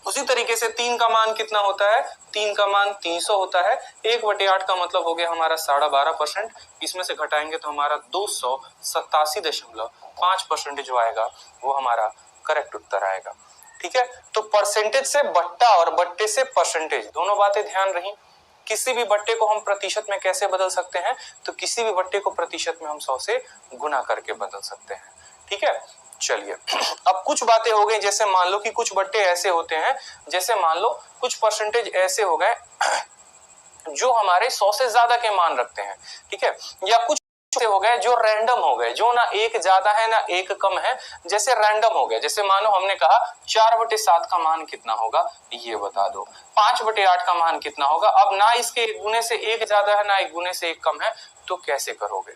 उसी तरीके से 3 का मान कितना होता है, 3 का मान 300 होता है। 1/8 का मतलब हो गया हमारा 12.5%, इसमें से घटाएंगे तो हमारा 287.5% जो आएगा वो हमारा करेक्ट उत्तर आएगा। ठीक है, तो परसेंटेज से बट्टा और बट्टे से परसेंटेज, दोनों बातें ध्यान रही। किसी भी बट्टे को हम प्रतिशत में कैसे बदल सकते हैं, तो किसी भी बट्टे को प्रतिशत में हम 100 से गुना करके बदल सकते हैं। ठीक है, चलिए अब कुछ बातें हो गई। जैसे मान लो कि कुछ बट्टे ऐसे होते हैं, जैसे मान लो कुछ परसेंटेज ऐसे हो गए जो हमारे 100 से ज्यादा के मान रखते हैं। ठीक है, या कुछ हो गए जो रैंडम हो गए, जो ना एक ज्यादा है ना एक कम है, जैसे रैंडम हो गए। जैसे मानो हमने कहा 4/7 का मान कितना होगा, ये बता दो। 5/8 का मान कितना होगा। अब ना इसके एक गुने से एक ज्यादा है ना एक गुने से एक कम है, तो कैसे करोगे,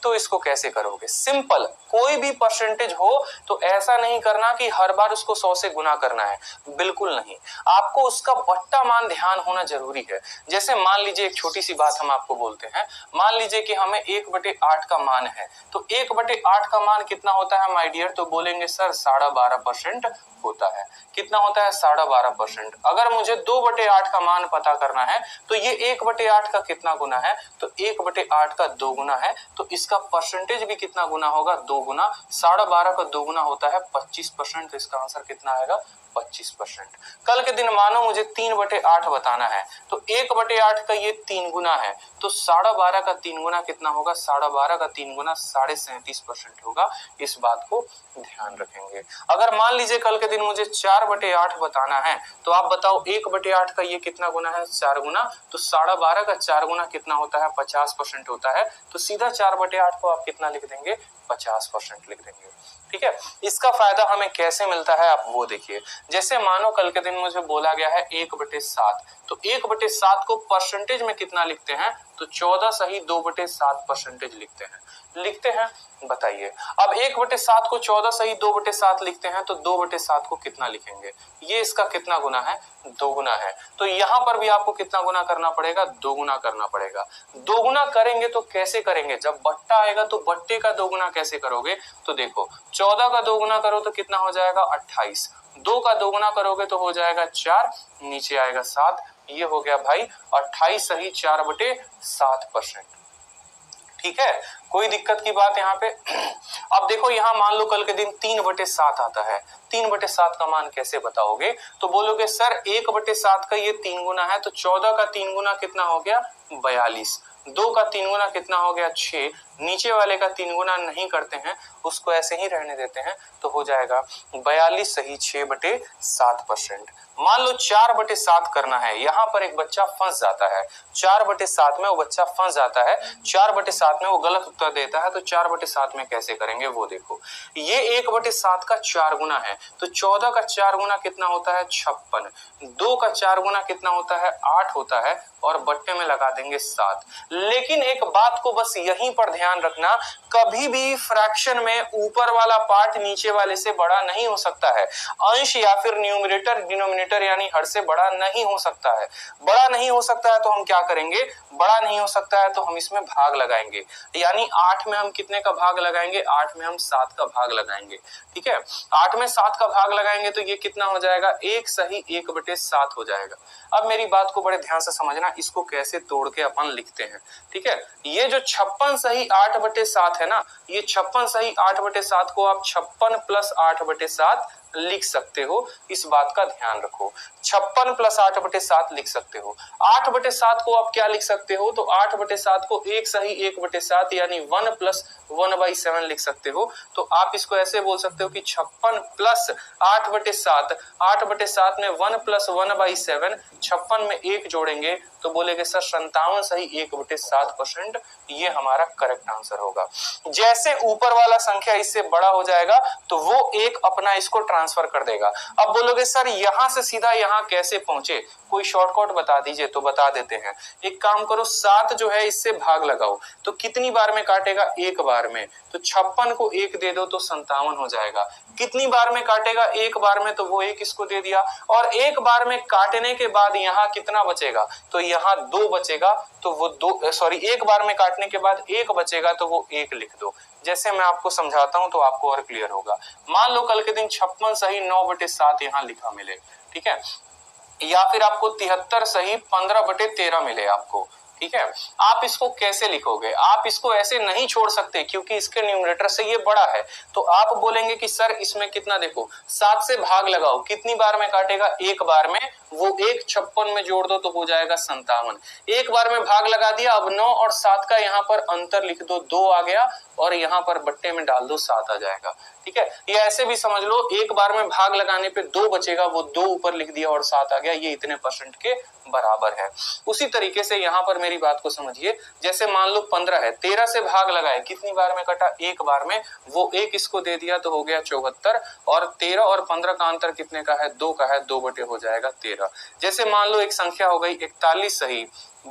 तो इसको कैसे करोगे, सिंपल। कोई भी परसेंटेज हो तो ऐसा नहीं करना कि हर बार उसको 100 से गुना करना है, बिल्कुल नहीं। आपको उसका बट्टा मान ध्यान होना जरूरी है। जैसे मान लीजिए एक छोटी सी बात हम आपको बोलते हैं, मान लीजिए कि हमें 1/8 का मान है, तो 1/8 का मान कितना होता है माय डियर, तो बोलेंगे सर 12.5% होता है। कितना होता है, 12.5%। अगर मुझे 2/8 का मान पता करना है, तो ये 1/8 का कितना गुना है, तो 1/8 का 2 गुना है, तो इसका परसेंटेज भी कितना गुना होगा, 2 गुना। 12.5 का 2 गुना होता है 25%, तो इसका आंसर कितना आएगा, 25%। कल के दिन मानो मुझे 3/8 बताना है, तो 1/8 का ये 3 गुना है, तो 12.5 का 3 गुना कितना होगा, 12.5 का 3 गुना 37.5% होगा। इस बात को ध्यान रखेंगे। अगर मान लीजिए कल के दिन मुझे 4/8 बताना है, तो आप बताओ 1/8 का ये कितना गुना है, 4 गुना, तो 12.5 का 4 गुना कितना होता है, 50% होता है। तो सीधा 4/8 को आप कितना लिख देंगे, 50% लिख देंगे। ठीक है, इसका फायदा हमें कैसे मिलता है आप वो देखिए। जैसे मानो कल के दिन मुझे बोला गया है 1/7, तो 1/7 को परसेंटेज में कितना लिखते हैं, तो 14 सही 2/7% लिखते हैं। बताइए, अब 1/7 को 14 सही 2/7 लिखते हैं, तो 2/7 को कितना लिखेंगे, ये इसका कितना गुना है, 2 गुना है। तो यहाँ पर भी आपको कितना गुना करना पड़ेगा, 2 गुना करना पड़ेगा। 2 गुना करेंगे तो कैसे करेंगे, जब बट्टा आएगा तो बट्टे का 2 गुना कैसे करोगे, तो देखो 14 का 2 गुना करो तो कितना हो जाएगा, 28। 2 का 2 गुना करोगे तो हो जाएगा 4, नीचे आएगा 7। ये हो गया भाई 28 सही 4/7%। ठीक है, कोई दिक्कत की बात यहाँ पे। अब देखो यहाँ मान लो कल के दिन 3/7 आता है, 3/7 का मान कैसे बताओगे, तो बोलोगे सर 1/7 का ये 3 गुना है, तो 14 का 3 गुना कितना हो गया, 42। 2 का 3 गुना कितना हो गया 6, नीचे वाले का 3 गुना नहीं करते हैं, उसको ऐसे ही रहने देते हैं, तो हो जाएगा 42 सही 6/7%। मान लो 4/7 करना है, यहाँ पर एक बच्चा फंस जाता है, 4/7 में वो बच्चा फंस जाता है, 4/7 में वो गलत उत्तर देता है, तो 4/7 में कैसे करेंगे वो देखो। ये 1/7 का 4 गुना है, तो 14 का 4 गुना कितना होता है 56, 2 का 4 गुना कितना होता है 8 होता है, और बट्टे में लगा देंगे 7। लेकिन एक बात को बस यहीं पर ध्यान रखना, कभी भी फ्रैक्शन में ऊपर वाला पार्ट नीचे वाले से बड़ा नहीं हो सकता है, अंश या फिर न्यूमरेटर डिनोमिनेटर यानी हर से बड़ा नहीं हो सकता है। बड़ा नहीं हो सकता है तो हम क्या करेंगे, बड़ा नहीं हो सकता है तो हम इसमें भाग लगाएंगे, यानी 8 में हम कितने का भाग लगाएंगे, 8 में हम 7 का भाग लगाएंगे। ठीक है, 8 में 7 का भाग लगाएंगे तो ये कितना हो जाएगा, 1 सही 1/7 हो जाएगा। अब मेरी बात को बड़े ध्यान से समझना, इसको कैसे तोड़ के अपन लिखते हैं। ठीक है, ये जो 56 सही 8/7 है ना, ये 56 सही 8/7 को आप 56 + 8/7 लिख सकते हो, इस बात का ध्यान रखो। 56 + 8/7 लिख सकते हो। 8/7 को आप क्या लिख सकते हो, तो 8/7 को 1 सही 1/7 यानी 1 + 1/7 लिख सकते हो। तो आप इसको ऐसे बोल सकते हो कि 56 + 8/7, 8/7 में 1 + 1/7, 56 में 1 जोड़ेंगे तो बोलेंगे सर 57 सही 1/7%, ये हमारा करेक्ट आंसर होगा। जैसे ऊपर वाला संख्या इससे बड़ा हो जाएगा तो वो एक अपना इसको ट्रांसफर कर देगा। अब बोलोगे सर यहां से सीधा यहां कैसे पहुंचे, कोई शॉर्टकट बता दीजिए, तो बता देते हैं। एक काम करो, 7 जो है इससे भाग लगाओ, तो कितनी बार में काटेगा, एक बार में, तो 56 को 1 दे दो तो 57 हो जाएगा। कितनी बार में काटेगा, एक बार में, तो वो 1 इसको दे दिया, और एक बार में काटने के बाद यहाँ कितना बचेगा, तो यहाँ 2 बचेगा, तो वो 2 सॉरी एक बार में काटने के बाद 1 बचेगा तो वो 1 लिख दो। जैसे मैं आपको समझाता हूं तो आपको और क्लियर होगा। मान लो कल के दिन 56 सही 9/7 यहाँ लिखा मिले, ठीक है, या फिर आपको 73 सही 15/13 मिले आपको। ठीक है, आप इसको कैसे लिखोगे, आप इसको ऐसे नहीं छोड़ सकते क्योंकि इसके न्यूमरेटर से ये बड़ा है, तो आप बोलेंगे कि सर इसमें कितना, देखो 7 से भाग लगाओ, कितनी बार में काटेगा, एक बार में, वो 1 56 में जोड़ दो तो हो जाएगा 57। एक बार में भाग लगा दिया, अब 9 और 7 का यहाँ पर अंतर लिख दो, 2 आ गया, और यहाँ पर बट्टे में डाल दो 7 आ जाएगा। ठीक है, ये ऐसे भी समझ लो, एक बार में भाग लगाने पे 2 बचेगा, वो 2 ऊपर लिख दिया और 7 आ गया, ये इतने % के बराबर है। उसी तरीके से यहाँ पर मेरी बात को समझिए, जैसे मान लो 15 है, 13 से भाग लगाए, कितनी बार में कटा, एक बार में, वो 1 इसको दे दिया तो हो गया 74, और 13 और 15 का अंतर कितने का है, 2 का है, 2 बटे हो जाएगा 13। जैसे मान लो एक संख्या हो गई 41 सही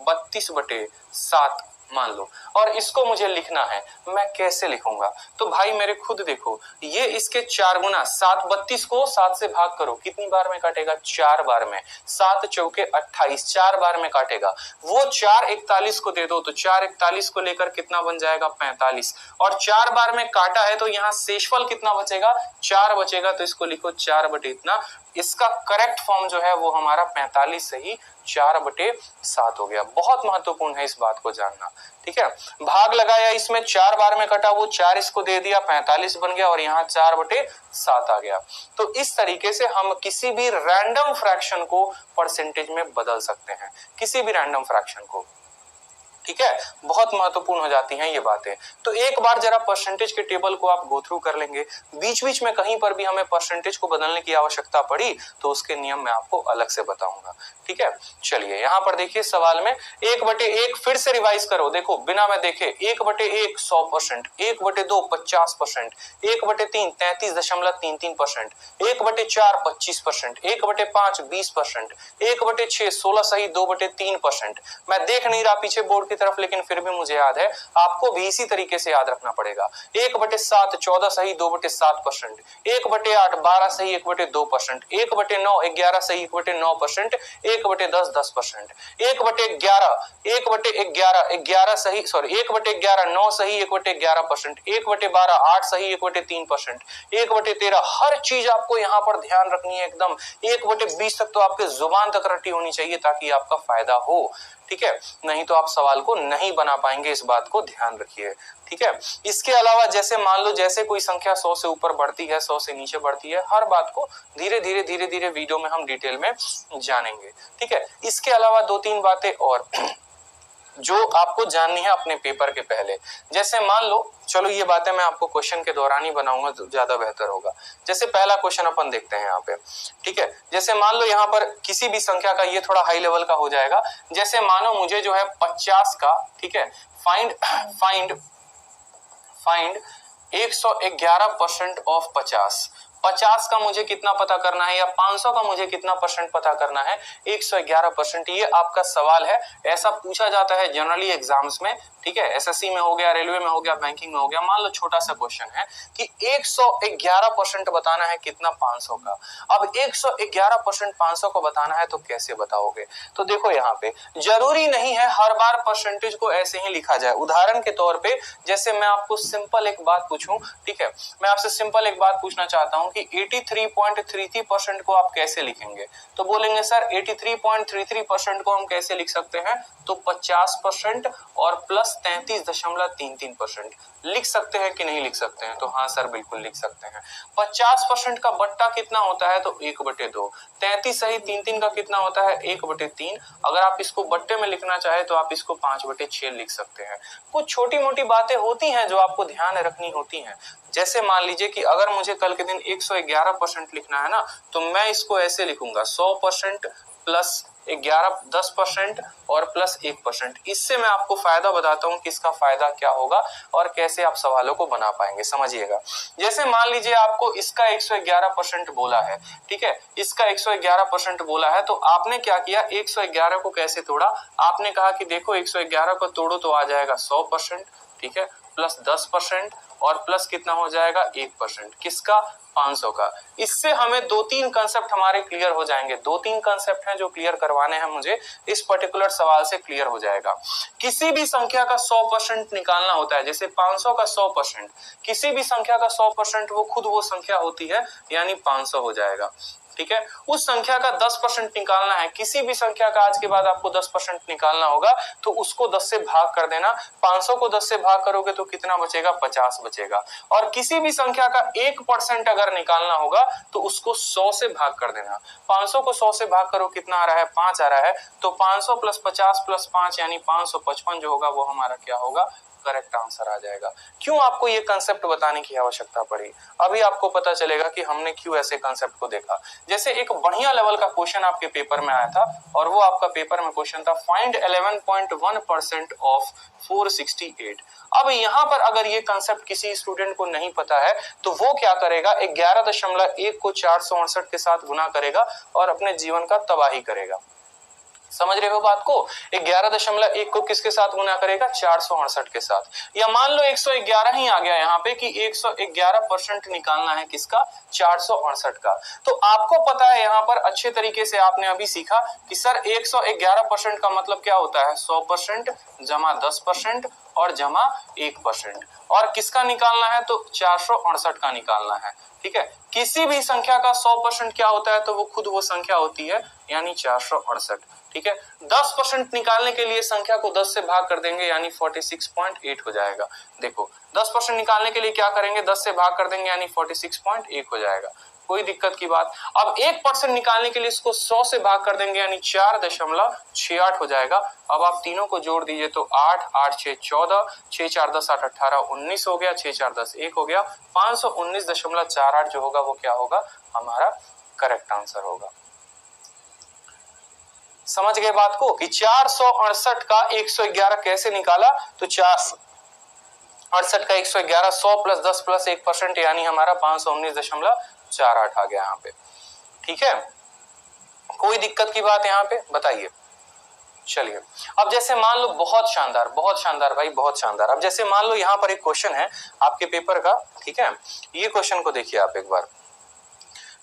32/7 मान लो, और इसको मुझे लिखना है, मैं कैसे लिखूंगा, तो भाई मेरे खुद देखो, ये इसके 4 गुना, 7 32 को 7 से भाग करो, कितनी बार में काटेगा, 4 बार में, 7 चौके 28, 4 बार में काटेगा, वो 4 41 को दे दो, तो 4 41 को लेकर कितना बन जाएगा 45, और 4 बार में काटा है तो यहाँ शेषफल कितना बचेगा, 4 बचेगा, तो इसको लिखो 4 बटे इतना। इसका करेक्ट फॉर्म जो है वो हमारा 45 सही 4/7 हो गया। बहुत महत्वपूर्ण है इस बात को जानना। ठीक है, भाग लगाया, इसमें 4 बार में कटा, वो 4 इसको दे दिया, 45 बन गया, और यहाँ 4/7 आ गया। तो इस तरीके से हम किसी भी रैंडम फ्रैक्शन को परसेंटेज में बदल सकते हैं, किसी भी रैंडम फ्रैक्शन को। ठीक है, बहुत महत्वपूर्ण हो जाती हैं ये बातें। तो एक बार जरा परसेंटेज के टेबल को आप गो थ्रू कर लेंगे, बीच बीच में कहीं पर भी हमें परसेंटेज को बदलने की आवश्यकता पड़ी तो उसके नियम मैं आपको अलग से बताऊंगा। ठीक है, चलिए यहाँ पर देखिए सवाल में 1/1 फिर से रिवाइज करो, देखो बिना मैं देखे, 1/1 100%, 1/2 50%, 1/3 33.33%, 1/4 25%, 1/5 20%, 1/6 16 सही 2/3%। मैं देख नहीं रहा पीछे बोर्ड की तरफ, लेकिन फिर भी मुझे याद है, आपको भी इसी तरीके से याद रखना पड़ेगा। 1/7 14 सही 2/7%, 1/8 12 सही 1/2%, 1/9 11 सही 1/9%, 1/10 10%, 1/11 11 सही 1/11 9 सही 1/11%, 1/12 8 सही 1/3%, 1/13 हर चीज आपको यहाँ पर ध्यान रखनी है एकदम, 1/20 तक तो आपके जुबान तक रटी होनी चाहिए ताकि आपका फायदा हो। ठीक है, नहीं तो आप सवाल को नहीं बना पाएंगे, इस बात को ध्यान रखिए। ठीक है, इसके अलावा जैसे मान लो जैसे कोई संख्या 100 से ऊपर बढ़ती है, 100 से नीचे बढ़ती है, हर बात को धीरे धीरे वीडियो में हम डिटेल में जानेंगे। ठीक है, इसके अलावा 2-3 बातें और जो आपको जाननी है अपने पेपर के पहले। जैसे मान लो, चलो ये बातें मैं आपको क्वेश्चन के दौरान ही बनाऊंगा तो ज्यादा बेहतर होगा। जैसे पहला क्वेश्चन अपन देखते हैं यहाँ पे, ठीक है। जैसे मान लो यहाँ पर किसी भी संख्या का, ये थोड़ा हाई लेवल का हो जाएगा। जैसे मानो मुझे जो है 50 का, ठीक है, फाइंड 111% ऑफ 50 का मुझे कितना पता करना है, या 500 का मुझे कितना परसेंट पता करना है, 111%। ये आपका सवाल है, ऐसा पूछा जाता है जनरली एग्जाम्स में, ठीक है। एसएससी में हो गया, रेलवे में हो गया, बैंकिंग में हो गया। मान लो छोटा सा क्वेश्चन है कि 111% बताना है कितना, 500 का। अब 111% 500 को बताना है तो कैसे बताओगे? तो देखो यहाँ पे जरूरी नहीं है हर बार परसेंटेज को ऐसे ही लिखा जाए। उदाहरण के तौर पे जैसे मैं आपको सिंपल एक बात पूछूं, ठीक है, मैं आपसे सिंपल एक बात पूछना चाहता हूं कि 83.33% को आप कैसे लिखेंगे? तो बोलेंगे सर 83.33% को हम कैसे लिख सकते हैं? तो 50% और प्लस 33.33% लिख सकते हैं कि नहीं लिख सकते हैं? तो हाँ सर बिल्कुल लिख सकते हैं। 50% का बट्टा कितना होता है? तो 1/2। 33 सही 3 का कितना होता है? 1/3। अगर आप इसको बट्टे में लिखना चाहे तो आप इसको 5/6 लिख सकते हैं। कुछ छोटी मोटी बातें होती हैं जो आपको ध्यान रखनी होती हैं। जैसे मान लीजिए कि अगर मुझे कल के दिन 111% लिखना है ना, तो मैं इसको ऐसे लिखूंगा 100% प्लस 10% और प्लस 1%। इससे मैं आपको फायदा बताता हूं कि इसका फायदा क्या होगा और कैसे आप सवालों को बना पाएंगे। समझिएगा, जैसे मान लीजिए आपको इसका 111% बोला है, ठीक है, इसका 111% बोला है, तो आपने क्या किया, 111 को कैसे तोड़ा? आपने कहा कि देखो 111 को तोड़ो तो आ जाएगा 100%, ठीक है, प्लस 10% और प्लस कितना हो जाएगा 1%। किसका? 500 का। इससे हमें 2-3 कंसेप्ट हमारे क्लियर हो जाएंगे। 2-3 कंसेप्ट हैं जो क्लियर करवाने हैं मुझे, इस पर्टिकुलर सवाल से क्लियर हो जाएगा। किसी भी संख्या का 100% निकालना होता है, जैसे 500 का 100%, किसी भी संख्या का 100% वो खुद वो संख्या होती है, यानी 500 हो जाएगा, ठीक है। उस संख्या का 10% निकालना है, किसी भी संख्या का आज के बाद आपको 10% निकालना होगा, तो उसको 10 से भाग कर देना। 500 को 10 से भाग करोगे तो कितना बचेगा? 50 बचेगा। और किसी भी संख्या का 1% अगर निकालना होगा तो उसको 100 से भाग कर देना। 500 को 100 से भाग करो, कितना आ रहा है? 5 आ रहा है। तो 500 प्लस 50 प्लस 5 यानी 555 जो होगा वो हमारा क्या होगा? करेक्ट आंसर आ जाएगा। क्यों आपको ये कंसेप्ट बताने की आवश्यकता पड़ी? अभी आपको पता चलेगा कि हमने क्यों ऐसे कंसेप्ट को देखा। जैसे एक बढ़िया लेवल का क्वेश्चन आपके पेपर में आया था, और वो आपका पेपर में क्वेश्चन था फाइंड 11.1% ऑफ 468। अब यहाँ पर अगर ये कंसेप्ट किसी स्टूडेंट को नहीं पता है तो वो क्या करेगा, 11.1 को 468 के साथ गुना करेगा और अपने जीवन का तबाही करेगा। समझ रहे हो बात को? 11.1 को किसके साथ गुना करेगा? 468 के साथ। या मान लो 111 ही आ गया यहाँ पे कि 111% निकालना है किसका? 468 का। तो आपको पता है यहाँ पर अच्छे तरीके से आपने अभी सीखा कि सर 111% का मतलब क्या होता है? 100% जमा 10% और जमा 1%। और किसका निकालना है? तो 468 का निकालना है, ठीक है। किसी भी संख्या का 100% क्या होता है? तो वो खुद वो संख्या होती है, यानी 468, ठीक है। 10% निकालने के लिए संख्या को 10 से भाग कर देंगे, यानी 46.8 हो जाएगा। देखो 10% निकालने के लिए क्या करेंगे? 10 से भाग कर देंगे, यानी 46.1 हो जाएगा। कोई दिक्कत की बात। अब 1% निकालने के लिए इसको 100 से भाग कर देंगे, यानी 4.68 हो जाएगा। अब आप तीनों को जोड़ दीजिए तो 8, 8 6 14, 6 4 10 8 18 19 हो गया, 6 4 10 1 हो गया। 519.48 जो होगा वो क्या होगा? हमारा करेक्ट आंसर होगा। समझ गए बात को कि 468 का 111 कैसे निकाला? तो 468 का 111 100 प्लस 10 प्लस 1% यानी हमारा 519.48 आ गया यहाँ पे, ठीक है। कोई दिक्कत की बात यहाँ पे बताइए? चलिए, अब जैसे मान लो, बहुत शानदार भाई, बहुत शानदार। अब जैसे मान लो यहाँ पर एक क्वेश्चन है आपके पेपर का, ठीक है। ये क्वेश्चन को देखिए आप एक बार।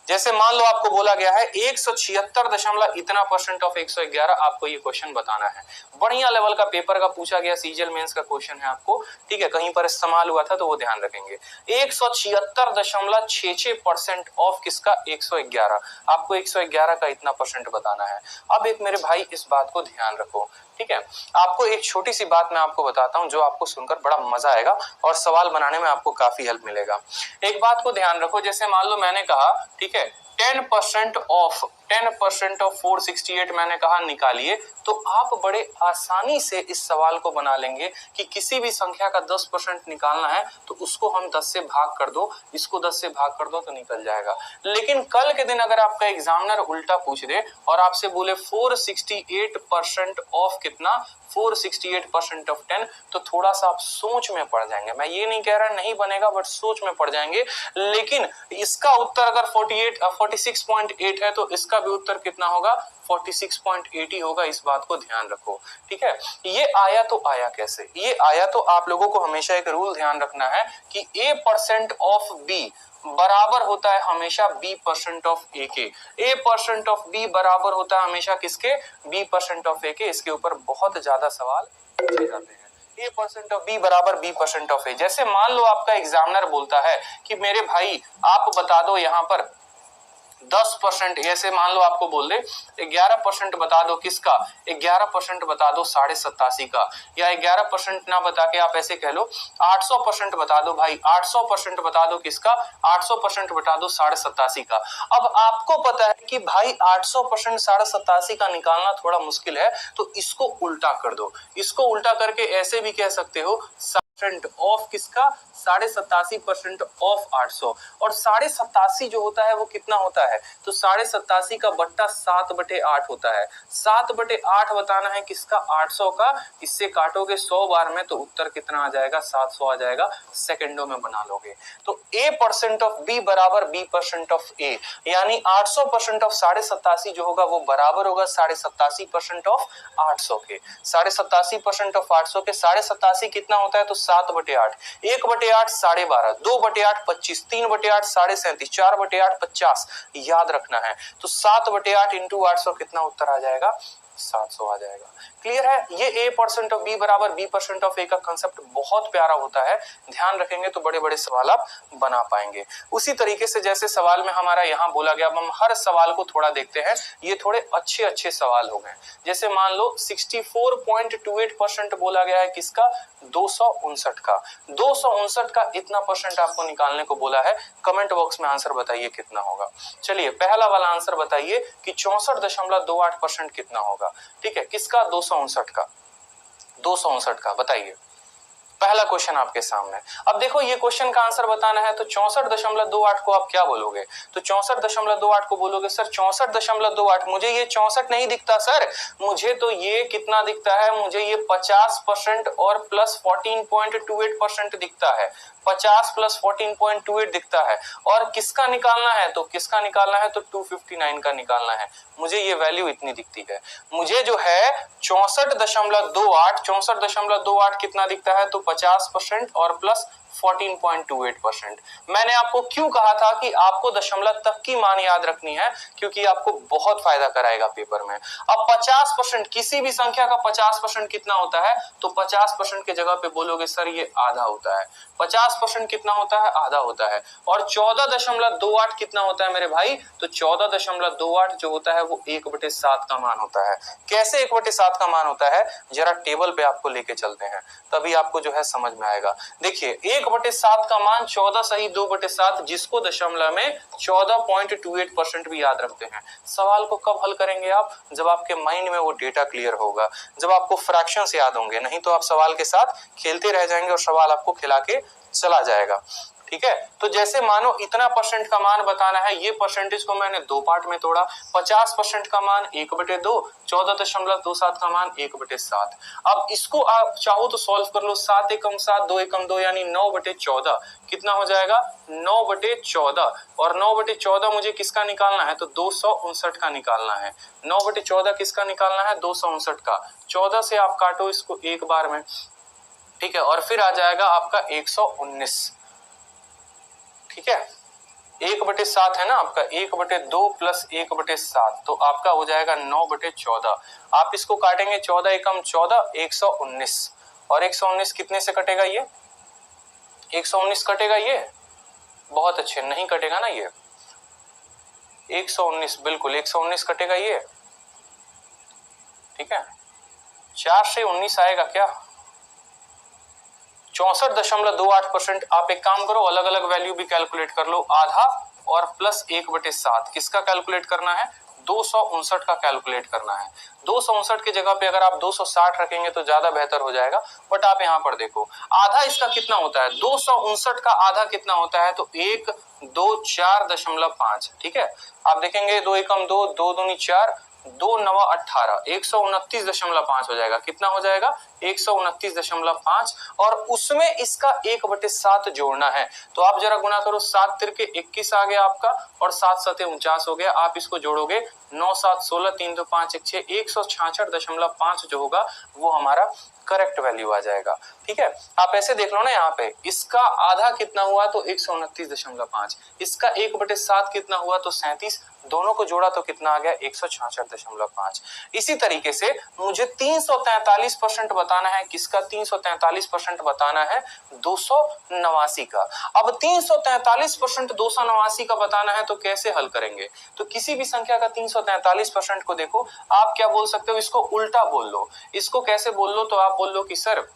जैसे मान लो आपको बोला गया है 176 इतना % ऑफ 111, आपको ये क्वेश्चन बताना है। बढ़िया लेवल का पेपर का पूछा गया, सीजीएल मेंस का क्वेश्चन है आपको, ठीक है, कहीं पर इस्तेमाल हुआ था तो वो ध्यान रखेंगे। 176.66% ऑफ किसका? 111। आपको 111 का इतना % बताना है। अब एक मेरे भाई इस बात को ध्यान रखो, ठीक है। आपको एक छोटी सी बात मैं आपको बताता हूं जो आपको सुनकर बड़ा मजा आएगा और सवाल बनाने में आपको काफी हेल्प मिलेगा। एक बात को ध्यान रखो, जैसे मान लो मैंने कहा, ठीक है, 10% ऑफ 10% ऑफ 468 मैंने कहा निकालिए, तो आप बड़े आसानी से इस सवाल को बना लेंगे कि किसी भी संख्या का 10% निकालना है तो उसको हम 10 से भाग कर दो, इसको 10 से भाग कर दो तो निकल जाएगा। लेकिन कल के दिन अगर आपका एग्जामिनर उल्टा पूछ दे और आपसे बोले 468% ऑफ कितना, 468% ऑफ 10, तो थोड़ा सा आप सोच में पड़ जाएंगे। मैं ये नहीं कह रहा नहीं बनेगा, बट सोच में पड़ जाएंगे। लेकिन इसका उत्तर अगर 46.8 है तो इसका भी उत्तर कितना होगा, 46.8 ही होगा। इस बात को ध्यान रखो, ठीक है। ये आया तो आया कैसे, ये आया तो आप लोगों को हमेशा एक रूल ध्यान रखना है कि A% ऑफ B बराबर होता है हमेशा B% ऑफ A के। A% ऑफ B बराबर होता है हमेशा किसके, B% ऑफ A के। इसके ऊपर बहुत ज्यादा सवाल पूछे जाते हैं। A% ऑफ B बराबर B% ऑफ A। जैसे मान लो आपका एग्जामिनर बोलता है कि मेरे भाई आप बता दो यहाँ पर 10%, ऐसे मान लो आपको बोल दे 11% बता दो किसका, 11% बता दो 87.5 का, या 11% ना बता के आप ऐसे कह लो 800% बता दो भाई, 800% बता दो किसका, 800% बता दो 87.5 का। अब आपको पता है कि भाई 800% 87.5 का निकालना थोड़ा मुश्किल है, तो इसको उल्टा कर दो। इसको उल्टा करके ऐसे भी कह सकते हो ऑफ किसका, 87.5% ऑफ 800। और 87.5 जो होता है वो कितना होता है, तो 87.5 का बट्टा 7/8 होता है। 7/8 बताना है किसका, 800 का। इससे काटोगे 100 बार में तो उत्तर कितना आ जाएगा, 700 आ जाएगा। सेकंडों में बना लोगे। तो A% ऑफ B बराबर B% ऑफ A, यानी 800% ऑफ 87.5 जो होगा वो बराबर होगा 87.5% ऑफ 800 के। 87.5% ऑफ 800 के 87.5 कितना होता है, तो 7/8, 1/8 12.5, 2/8 25, 3/8 37.5, 4/8 50 याद रखना है। तो 7/8 इंटू 800 कितना उत्तर आ जाएगा, 700 आ जाएगा। क्लियर है। ये A% ऑफ B बराबर B% ऑफ A का कंसेप्ट बहुत प्यारा होता है, ध्यान रखेंगे तो बड़े बड़े सवाल आप बना पाएंगे। उसी तरीके से जैसे सवाल में हमारा यहाँ बोला गया, अब हम हर सवाल को थोड़ा देखते हैं। ये थोड़े अच्छे अच्छे सवाल हो गए। जैसे मान लो 64.28% बोला गया है किसका, 259 का। 259 का इतना परसेंट आपको निकालने को बोला है। कमेंट बॉक्स में आंसर बताइए कितना होगा। चलिए पहला वाला आंसर बताइए कि 64.28% कितना होगा। ठीक है, किसका, 259 का। 259 का बताइए, पहला क्वेश्चन आपके सामने। अब देखो ये क्वेश्चन का आंसर बताना है तो 64.28 को आप क्या बोलोगे, तो 64.28 को बोलोगे सर 64.28, मुझे ये 64 नहीं दिखता सर, मुझे तो ये कितना दिखता है, मुझे ये 50% और प्लस 14.28% दिखता है। 50 प्लस 14.28 दिखता है। और किसका निकालना है, तो किसका निकालना है, तो 259 का निकालना है। मुझे ये वैल्यू इतनी दिखती है। मुझे जो है 64.28 कितना दिखता है, तो 50% और प्लस 14.28%। मैंने आपको क्यों कहा था कि आपको दशमलव तक की मान याद रखनी है, क्योंकि आपको बहुत फायदा कराएगा पेपर में। अब 50%, किसी भी संख्या का 50% कितना होता है, तो 50% के जगह पे बोलोगे सर ये आधा होता है। 50% कितना होता है, आधा होता है। और 14.28 कितना होता है मेरे भाई, तो 14.28 जो होता है वो 1/7 का मान होता है। कैसे 1/7 का मान होता है, जरा टेबल पे आपको लेके चलते हैं, तभी आपको जो है समझ में आएगा। देखिए 1/7 का मान 14 सही 2/7, जिसको दशमलव में 14.28% भी याद रखते हैं। सवाल को कब हल करेंगे आप, जब आपके माइंड में वो डेटा क्लियर होगा, जब आपको फ्रैक्शंस याद होंगे। नहीं तो आप सवाल के साथ खेलते रह जाएंगे और सवाल आपको खिला के चला जाएगा। ठीक है, तो जैसे मानो इतना परसेंट का मान बताना है, ये परसेंटेज को मैंने दो पार्ट में तोड़ा। 50% का मान 1/2, 14.27 का मान 1/7। अब इसको आप चाहो तो सॉल्व कर लो। 7 एकम 7, 2 एकम 2 यानी 9/14 कितना हो जाएगा, 9/14। और 9/14 मुझे किसका निकालना है, तो 259 का निकालना है। 9/14 किसका निकालना है, 259 का। 14 से आप काटो इसको एक बार में, ठीक है, और फिर आ जाएगा आपका 119। ठीक है, 1/7 है ना आपका, 1/2 प्लस 1/7, तो आपका हो जाएगा 9/14। आप इसको काटेंगे 14 एकम 14, 119। और 119 कितने से कटेगा, ये 119 कटेगा, ये बहुत अच्छे, नहीं कटेगा ना ये 119, बिल्कुल 119 कटेगा ये। ठीक है, 4 से 19 आएगा क्या, 64.28%। आप एक काम करो, अलग अलग वैल्यू भी कैलकुलेट कर लो। आधा और प्लस 1/7 किसका कैलकुलेट करना है, 259 का कैलकुलेट करना है। 259 की जगह पे अगर आप 260 रखेंगे तो ज्यादा बेहतर हो जाएगा, बट आप यहाँ पर देखो आधा इसका कितना होता है, 259 का आधा कितना होता है, तो 124.5। ठीक है, आप देखेंगे 2 एकम 2, 2 दूनी 4, 2 नवा 18, 129.5 हो जाएगा। कितना हो जाएगा, 129.5, और उसमें इसका 1/7 जोड़ना है। तो आप जरा गुना करो, 7 तिरके 21 आ गया आपका, और 7 सते 49 हो गया। आप इसको जोड़ोगे 9 7 16, 3 2 5 1 6, 166.5 जो होगा वो हमारा करेक्ट वैल्यू आ जाएगा। ठीक है, आप ऐसे देख लो ना, यहाँ पे इसका आधा कितना हुआ तो 129.5, इसका 1/7 कितना हुआ तो 37, दोनों को जोड़ा तो कितना आ गया 166.5। इसी तरीके से मुझे 343% बताना है, किसका 343% बताना है, 289 का। अब 343% 289 का बताना है तो कैसे हल करेंगे, तो किसी भी संख्या का 343% को देखो, आप क्या बोल सकते हो, इसको उल्टा बोल लो। इसको कैसे बोल लो, तो आप बोल लो कि सर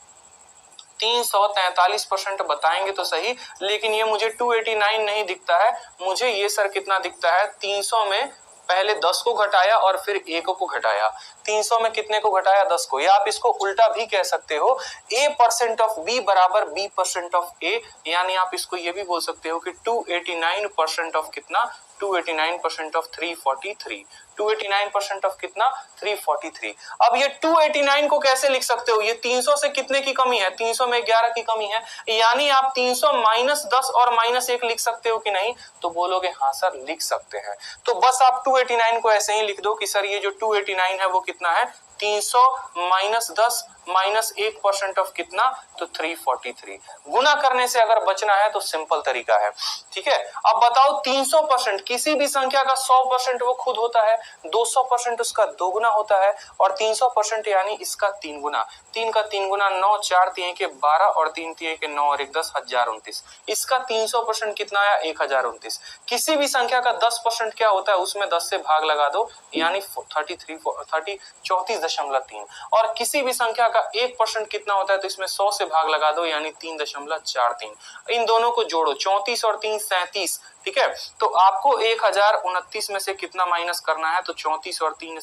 343% बताएंगे तो सही, लेकिन ये मुझे 289 नहीं दिखता है, मुझे ये सर कितना दिखता है, 300 में पहले 10 को घटाया और फिर 1 को घटाया, 300 में कितने को घटाया, 10 को। या आप इसको उल्टा भी कह सकते हो, A% ऑफ B बराबर B% ऑफ A, यानी आप इसको ये भी बोल सकते हो कि 289% ऑफ कितना, 289% ऑफ 343, 289% ऑफ कितना, 343। अब ये 289 को कैसे लिख सकते हो, ये 300 से कितने की कमी है, 300 में 11 की कमी है, यानी आप 300 माइनस 10 और माइनस 1 लिख सकते हो कि नहीं, तो बोलोगे हाँ सर लिख सकते हैं। तो बस आप 289 को ऐसे ही लिख दो कि सर ये जो 289 है वो कितना है, 300 माइनस 10 माइनस 1% ऑफ कितना, तो 343। गुना करने से अगर बचना है तो सिंपल तरीका है। ठीक है, अब बताओ 300%, किसी भी संख्या का 100% वो खुद होता है, 200% उसका 2 गुना होता है, और 300% यानी इसका 3 गुना। 3 का 3 गुना 9, 4 3 के 12 और 3 3 के 9 और 1 10, 1029। इसका 300% कितना आया, 1029। किसी भी संख्या का 10% क्या होता है, उसमें 10 से भाग लगा दो, यानी 34.3। और किसी भी संख्या का 1% कितना होता है, तो इसमें 100 से भाग लगा दो, यानी 3.43। इन दोनों को जोड़ो, 34 और 3 37। ठीक है, तो आपको 1029 में से कितना माइनस करना है, तो 34 और 3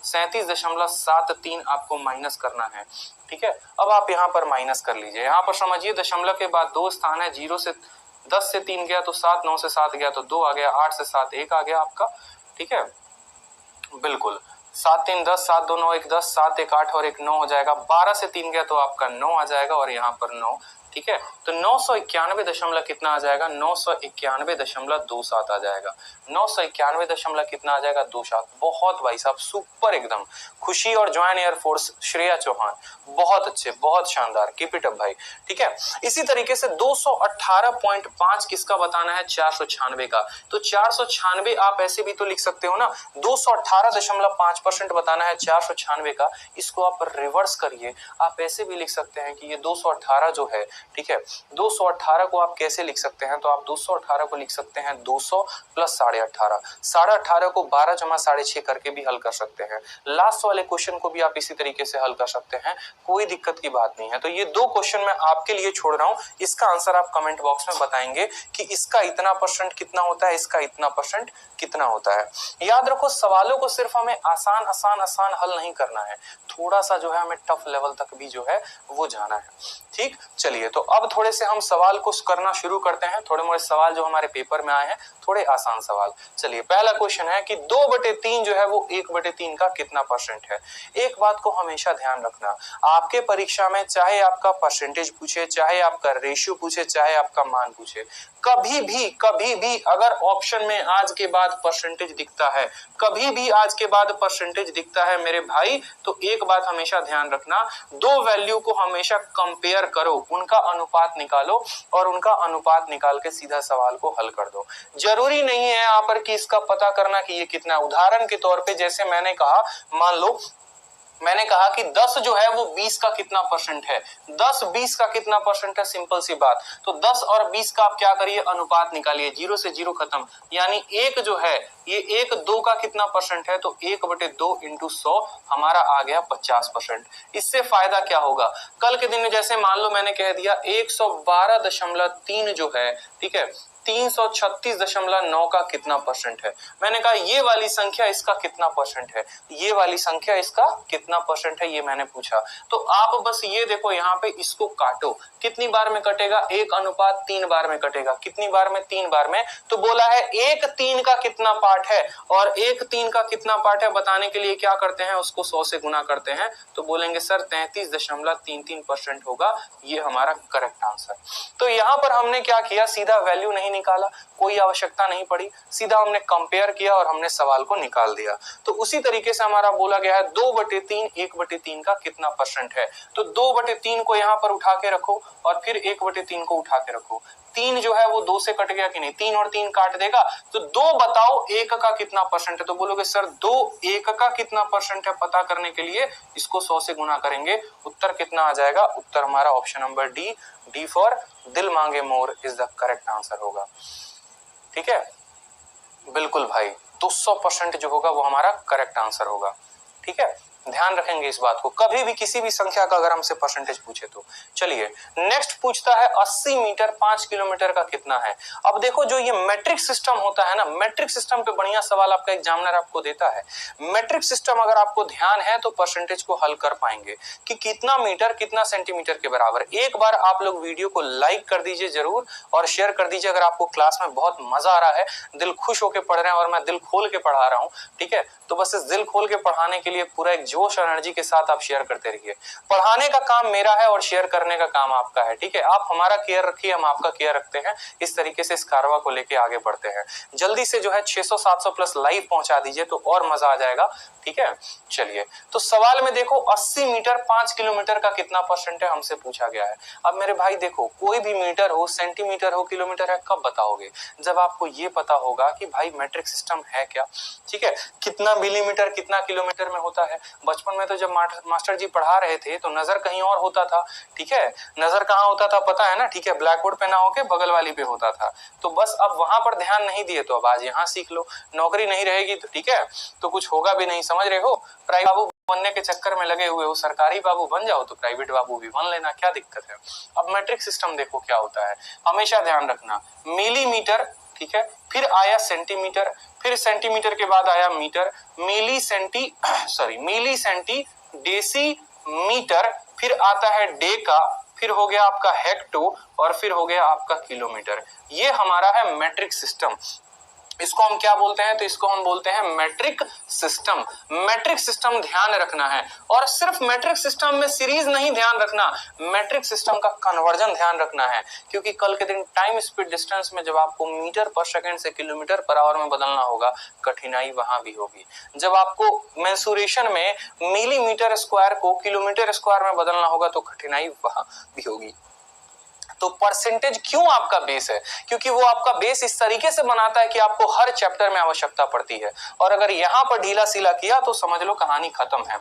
37.73 आपको माइनस करना है। ठीक है, अब आप यहाँ पर माइनस कर लीजिए। यहाँ पर समझिए दशमलव के बाद 2 स्थान है, 0 से 10 से 3 गया तो 7, 9 से 7 गया तो 2 आ गया, 8 से 7 1 आ गया आपका। ठीक है, बिल्कुल, 7 3 10, 7 2 9 1 10, 7 1 8 और 1 9 हो जाएगा। 12 से 3 गया तो आपका 9 आ जाएगा, और यहाँ पर 9। ठीक है, तो 991 दशमलव कितना आ जाएगा, 991.27 आ जाएगा। 991 दशमलव कितना आ जाएगा, 27। बहुत भाई साहब सुपर, एकदम खुशी और जॉइन एयरफोर्स श्रेया चौहान, बहुत अच्छे, बहुत शानदार, कीप इट अप भाई। ठीक है, इसी तरीके से 218.5 किसका बताना है, 496 का। तो 496 आप ऐसे भी तो लिख सकते हो ना, 218.5% बताना है 496 का, इसको आप रिवर्स करिए, आप ऐसे भी लिख सकते हैं कि ये 218 जो है, ठीक है, 218 को आप कैसे लिख सकते हैं, तो आप 218 को लिख सकते हैं 200 प्लस 18.5, 18.5 को 12 जमा 6.5 करके भी हल कर सकते हैं। लास्ट वाले क्वेश्चन को भी आप इसी तरीके से हल कर सकते हैं, कोई दिक्कत की बात नहीं है। तो ये 2 क्वेश्चन मैं आपके लिए छोड़ रहा हूं, इसका आंसर आप कमेंट बॉक्स में बताएंगे कि इसका इतना % कितना होता है, इसका इतना % कितना होता है। याद रखो, सवालों को सिर्फ हमें आसान आसान आसान हल नहीं करना है, थोड़ा सा जो है हमें टफ लेवल तक भी जो है वो जाना है। ठीक, चलिए तो अब थोड़े से हम सवाल को करना शुरू करते हैं, थोड़े मोड़े सवाल जो हमारे पेपर में आए हैं, थोड़े आसान सवाल। चलिए, पहला क्वेश्चन है कि 2/3 जो है वो 1/3 का कितना % है। एक बात को हमेशा ध्यान रखना, आपके परीक्षा में चाहे आपका परसेंटेज पूछे, चाहे आपका रेशियो पूछे, चाहे आपका मान पूछे, कभी भी अगर ऑप्शन में आज के बाद परसेंटेज दिखता है, कभी भी आज के बाद परसेंटेज दिखता है मेरे भाई, तो एक बात हमेशा ध्यान रखना, 2 वैल्यू को हमेशा कंपेयर करो, उनका अनुपात निकालो, और उनका अनुपात निकाल के सीधा सवाल को हल कर दो। जरूरी नहीं है यहाँ पर कि इसका पता करना कि ये कितना। उदाहरण के तौर पे जैसे मैंने कहा, मान लो मैंने कहा कि 10 जो है वो 20 का कितना % है, 10 20 का कितना % है, सिंपल सी बात। तो 10 और 20 का आप क्या करिए, अनुपात निकालिए, 0 से 0 खत्म, यानी 1 जो है ये 1 2 का कितना % है, तो 1/2 × 100 हमारा आ गया 50%। इससे फायदा क्या होगा, कल के दिन में जैसे मान लो मैंने कह दिया 112.3 जो है, ठीक है, 336.9 का कितना परसेंट है। मैंने कहा ये वाली संख्या इसका कितना परसेंट है, ये वाली संख्या इसका कितना परसेंट है, ये मैंने पूछा। तो आप बस ये देखो यहाँ पे इसको काटो, कितनी बार में कटेगा, 1:3 बार में कटेगा। कितनी बार में, 3 बार में। तो बोला है 1/3 का कितना पार्ट है, और 1/3 का कितना पार्ट है बताने के लिए क्या करते हैं, उसको 100 से गुना करते हैं। तो बोलेंगे सर 33.33% होगा, ये हमारा करेक्ट आंसर। तो यहाँ पर हमने क्या किया, सीधा वैल्यू नहीं निकाला, कोई आवश्यकता नहीं पड़ी, सीधा हमने कंपेयर किया और हमने सवाल को निकाल दिया। तो उसी तरीके से हमारा बोला गया है 2/3 1/3 का कितना परसेंट है। तो 2/3 को यहाँ पर उठा के रखो और फिर 1/3 को उठा के रखो। 3 जो है वो 2 से कट गया कि नहीं, 3 और 3 काट देगा। तो 2 बताओ 1 का कितना परसेंट है। तो बोलोगे सर 2 1 का कितना परसेंट है, पता करने के लिए इसको 100 से गुना करेंगे। उत्तर कितना आ जाएगा, उत्तर हमारा ऑप्शन नंबर डी फॉर दिल मांगे more is the correct answer होगा। ठीक है, बिल्कुल भाई, तो 100% जो होगा वो हमारा करेक्ट आंसर होगा। ठीक है, ध्यान रखेंगे इस बात को, कभी भी किसी भी संख्या का अगर हमसे परसेंटेज पूछे तो। चलिए नेक्स्ट पूछता है 80 मीटर 5 किलोमीटर का कितना है। अब देखो जो ये मैट्रिक सिस्टम होता है ना, मैट्रिक सिस्टम पे बढ़िया सवाल आपका एग्जामिनर आपको देता है। मैट्रिक सिस्टम अगर आपको ध्यान है तो परसेंटेज को हल कर पाएंगे कि कितना मीटर कितना सेंटीमीटर के बराबर। एक बार आप लोग वीडियो को लाइक कर दीजिए जरूर और शेयर कर दीजिए अगर आपको क्लास में बहुत मजा आ रहा है, दिल खुश होकर पढ़ रहे हैं और मैं दिल खोल के पढ़ा रहा हूँ। ठीक है, तो बस इस दिल खोल के पढ़ाने के लिए पूरा एक जोश और एनर्जी के साथ आप शेयर करते रहिए। पढ़ाने का काम मेरा है और शेयर करने का काम आपका है। ठीक है, आप हमारा केयर रखिए, हम आपका केयर रखते हैं। इस तरीके से इस कारवा को लेके आगे बढ़ते हैं। जल्दी से जो है 600-700 प्लस लाइव पहुंचा दीजिए तो और मजा आ जाएगा। ठीक है, चलिए तो सवाल में देखो 80 मीटर 5 किलोमीटर का कितना परसेंट है हमसे पूछा गया है। अब मेरे भाई देखो, कोई भी मीटर हो, सेंटीमीटर हो, किलोमीटर है, कब बताओगे, जब आपको ये पता होगा कि भाई मैट्रिक सिस्टम है क्या। ठीक है, कितना मिलीमीटर कितना किलोमीटर में होता है। बचपन में तो जब मास्टर जी पढ़ा रहे थे तो नजर कहीं और होता था। ठीक है, नजर कहाँ होता था पता है ना। ठीक है, ब्लैक बोर्ड पे ना होके बगल वाली पे होता था। तो बस अब वहां पर ध्यान नहीं दिए तो अब आज यहाँ सीख लो। नौकरी नहीं रहेगी तो ठीक है, तो कुछ होगा भी नहीं, समझ रहे हो। प्राइवेट बाबू बनने के चक्कर में लगे हुए हो, सरकारी बाबू बन जाओ तो प्राइवेट बाबू भी बन लेना, क्या दिक्कत है। अब मैट्रिक सिस्टम देखो क्या होता है, हमेशा ध्यान रखना। मिलीमीटर, ठीक है, फिर आया सेंटीमीटर, फिर सेंटीमीटर के बाद आया मीटर, मिली सेंटी डेसीमीटर, फिर आता है डेका, फिर हो गया आपका हेक्टो और फिर हो गया आपका किलोमीटर। ये हमारा है मैट्रिक सिस्टम। इसको हम क्या बोलते हैं, तो इसको हम बोलते हैं मैट्रिक सिस्टम। मैट्रिक सिस्टम ध्यान रखना है, और सिर्फ मैट्रिक सिस्टम में सीरीज नहीं ध्यान रखना, मैट्रिक सिस्टम का कन्वर्जन ध्यान रखना है। क्योंकि कल के दिन टाइम स्पीड डिस्टेंस में जब आपको मीटर पर सेकंड से किलोमीटर पर आवर में बदलना होगा, कठिनाई वहां भी होगी। जब आपको मेंसुरेशन में मिलीमीटर स्क्वायर को किलोमीटर स्क्वायर में बदलना होगा तो कठिनाई वहां भी होगी। तो परसेंटेज क्यों आपका बेस है, क्योंकि वो आपका बेस इस तरीके से बनाता है कि आपको हर चैप्टर में आवश्यकता पड़ती है। और अगर यहां पर ढीला सीला किया तो समझ लो कहानी खत्म है।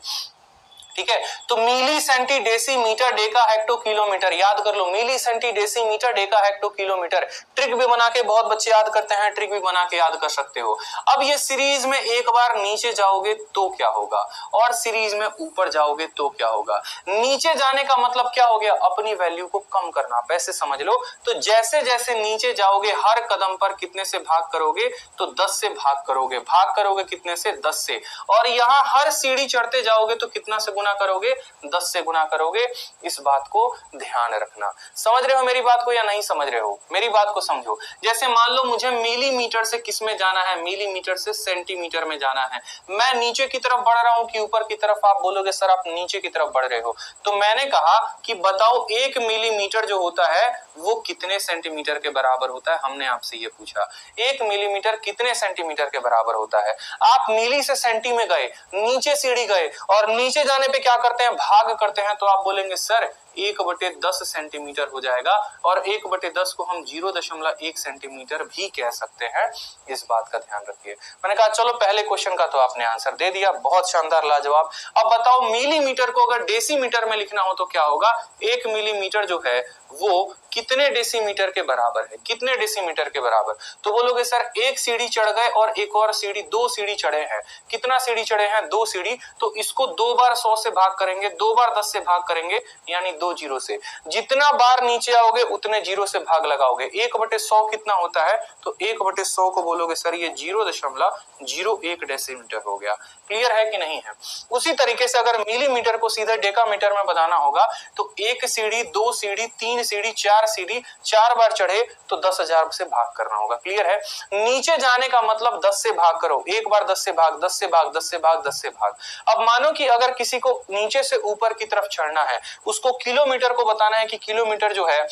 ठीक है, तो milli centi decimetre deca hecto kilometre याद कर लो। Milli centi decimetre deca hecto kilometre. Trick भी बना के बहुत बच्चे याद करते हैं, ट्रिक भी बना के याद कर सकते हो। अब ये सीरीज में एक बार नीचे जाओगे तो क्या होगा, और सीरीज में ऊपर जाओगे तो क्या होगा। नीचे जाने का मतलब क्या हो गया, अपनी वैल्यू को कम करना। वैसे समझ लो, तो जैसे जैसे नीचे जाओगे हर कदम पर कितने से भाग करोगे, तो 10 से भाग करोगे। भाग करोगे कितने से, 10 से। और यहाँ हर सीढ़ी चढ़ते जाओगे तो कितना से गुना करोगे, 10 से गुना करोगे। इस बात को ध्यान रखना। समझ रहे हो मेरी बात को या नहीं समझ रहे हो, मेरी बात को समझो। जैसे मान लो मुझे मिलीमीटर से किस में जाना है, मिलीमीटर से सेंटीमीटर में जाना है। मैं नीचे की तरफ बढ़ रहा हूं कि ऊपर की तरफ, आप बोलोगे सर आप नीचे की तरफ बढ़ रहे हो। तो मैंने कहा कि बताओ 1 मिलीमीटर जो होता है वो कितने सेंटीमीटर के बराबर होता है। हमने आपसे ये पूछा 1 मिलीमीटर कितने सेंटीमीटर के बराबर होता है। आप मिली से सेंटी में गए, नीचे सीढ़ी गए और नीचे जाने पे क्या करते हैं, भाग करते हैं। तो आप बोलेंगे सर 1/10 सेंटीमीटर हो जाएगा, और 1/10 को हम 0.1 सेंटीमीटर भी कह सकते हैं। इस बात का ध्यान रखिए। मैंने कहा चलो पहले क्वेश्चन का तो आपने आंसर दे दिया, बहुत शानदार लाजवाब। अब बताओ मिलीमीटर को अगर डेसीमीटर में लिखना हो तो क्या होगा। 1 मिलीमीटर जो है वो कितने डेसीमीटर के बराबर है, कितने डेसीमीटर के बराबर। तो बोलोगे सर एक सीढ़ी चढ़ गए और एक और सीढ़ी, 2 सीढ़ी चढ़े हैं। कितना सीढ़ी चढ़े हैं, 2 सीढ़ी। तो इसको 2 बार 100 से भाग करेंगे, 2 बार 10 से भाग करेंगे, यानी 2 जीरो से। जितना बार नीचे आओगे उतने जीरो से भाग लगाओगे। 1/100 कितना होता है? तो 1/100 को बोलोगे सर ये 0.01 डेसीमीटर हो गया। क्लियर है कि नहीं है? उसी तरीके से अगर मिलीमीटर को सीधे डेकामीटर में बताना होगा तो 1 सीढ़ी, 2 सीढ़ी, 3 सीढ़ी, 4 सीढ़ी, 4 बार चढ़े तो 10,000 से भाग करना होगा। क्लियर है? नीचे जाने का मतलब 10 से भाग करो। एक बार 10 से भाग, 10 से भाग, 10 से भाग, 10 से भाग। अब मानो कि अगर किसी को नीचे से ऊपर की तरफ चढ़ना है, उसको किलोमीटर को बताना है कि किलोमीटर जो है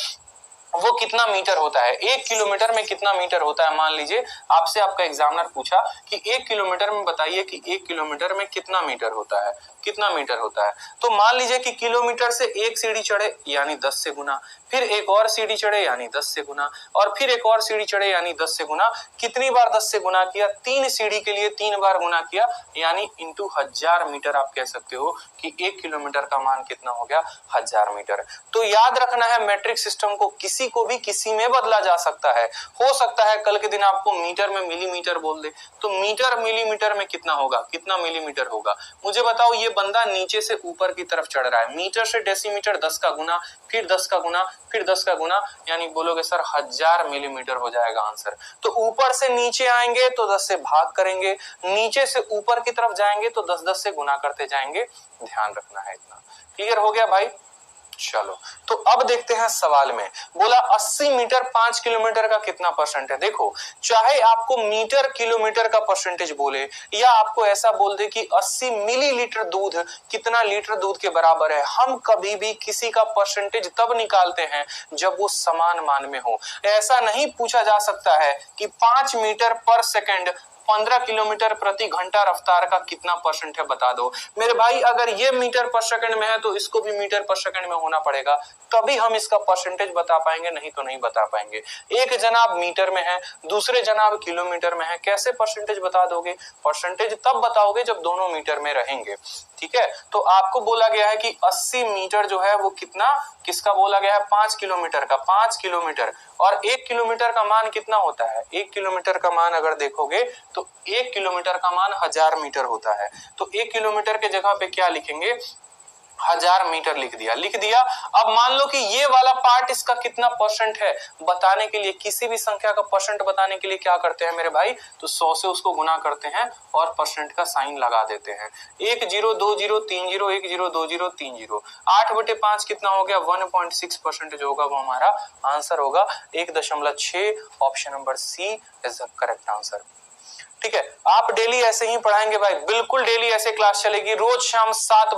वो कितना मीटर होता है। 1 किलोमीटर में कितना मीटर होता है? मान लीजिए आपसे आपका एग्जामिनर पूछा कि 1 किलोमीटर में बताइए कि 1 किलोमीटर में कितना मीटर होता है, कितना मीटर होता है। तो मान लीजिए कि किलोमीटर से एक सीढ़ी चढ़े यानी 10 से गुना, फिर एक और सीढ़ी चढ़े यानी 10 से गुना, और फिर एक और सीढ़ी चढ़े यानी 10 से गुना। कितनी बार 10 से गुना किया? 3 सीढ़ी के लिए 3 बार गुना किया, यानी इंटू 1000 मीटर। आप कह सकते हो कि 1 किलोमीटर का मान कितना हो गया? 1000 मीटर। तो याद रखना है मैट्रिक सिस्टम को किसी को भी किसी में बदला जा सकता है। हो सकता है कल के दिन आपको मीटर में मिलीमीटर बोल दे, तो मीटर मिलीमीटर में कितना होगा? कितना मिलीमीटर होगा? मुझे बताओ, ये बंदा नीचे से ऊपर की तरफ चढ़ रहा है, मीटर से डेसीमीटर 10 का गुना, फिर 10 का गुना, फिर 10 का गुना, यानी बोलोगे सर 1000 मिलीमीटर हो जाएगा आंसर। तो ऊपर से नीचे आएंगे तो 10 से भाग करेंगे, नीचे से ऊपर की तरफ जाएंगे तो 10-10 से गुना करते जाएंगे। ध्यान रखना है इतना। क्लियर हो गया भाई? चलो, तो अब देखते हैं सवाल में। बोला 80 मीटर 5 किलोमीटर का कितना परसेंट है? देखो, चाहे आपको मीटर किलोमीटर का परसेंटेज बोले या आपको ऐसा बोल दे कि 80 मिलीलीटर दूध कितना लीटर दूध के बराबर है, हम कभी भी किसी का परसेंटेज तब निकालते हैं जब वो समान मान में हो। ऐसा नहीं पूछा जा सकता है कि 5 मीटर पर सेकंड 15 किलोमीटर प्रति घंटा रफ्तार का कितना परसेंट है बता दो। मेरे भाई, अगर ये मीटर पर सेकंड में है तो इसको भी मीटर पर सेकंड में होना पड़ेगा, तभी हम इसका परसेंटेज बता पाएंगे, नहीं तो नहीं बता पाएंगे। एक जनाब मीटर में है, दूसरे जनाब किलोमीटर में है, कैसे परसेंटेज बता दोगे? परसेंटेज तब बताओगे जब दोनों मीटर में रहेंगे। ठीक है, तो आपको बोला गया है कि 80 मीटर जो है वो कितना, किसका बोला गया है? 5 किलोमीटर का। 5 किलोमीटर और 1 किलोमीटर का मान कितना होता है? 1 किलोमीटर का मान अगर देखोगे तो 1 किलोमीटर का मान 1000 मीटर होता है। तो 1 किलोमीटर के जगह पे क्या लिखेंगे? 1000 मीटर लिख दिया। अब मान लो कि ये वाला पार्ट इसका कितना परसेंट है बताने के लिए, किसी भी संख्या का परसेंट बताने के लिए क्या करते हैं मेरे भाई? तो 100 से उसको गुना करते हैं और परसेंट का साइन लगा देते हैं। 1 0 2 0 3 0 1 0 2 0 3 0। 8/5 कितना हो गया? 1.6% होगा, वो हमारा आंसर होगा। 1.6। Option number C is the correct answer. ठीक है, आप डेली ऐसे ही पढ़ाएंगे भाई, बिल्कुल डेली ऐसे क्लास चलेगी। रोज शाम 7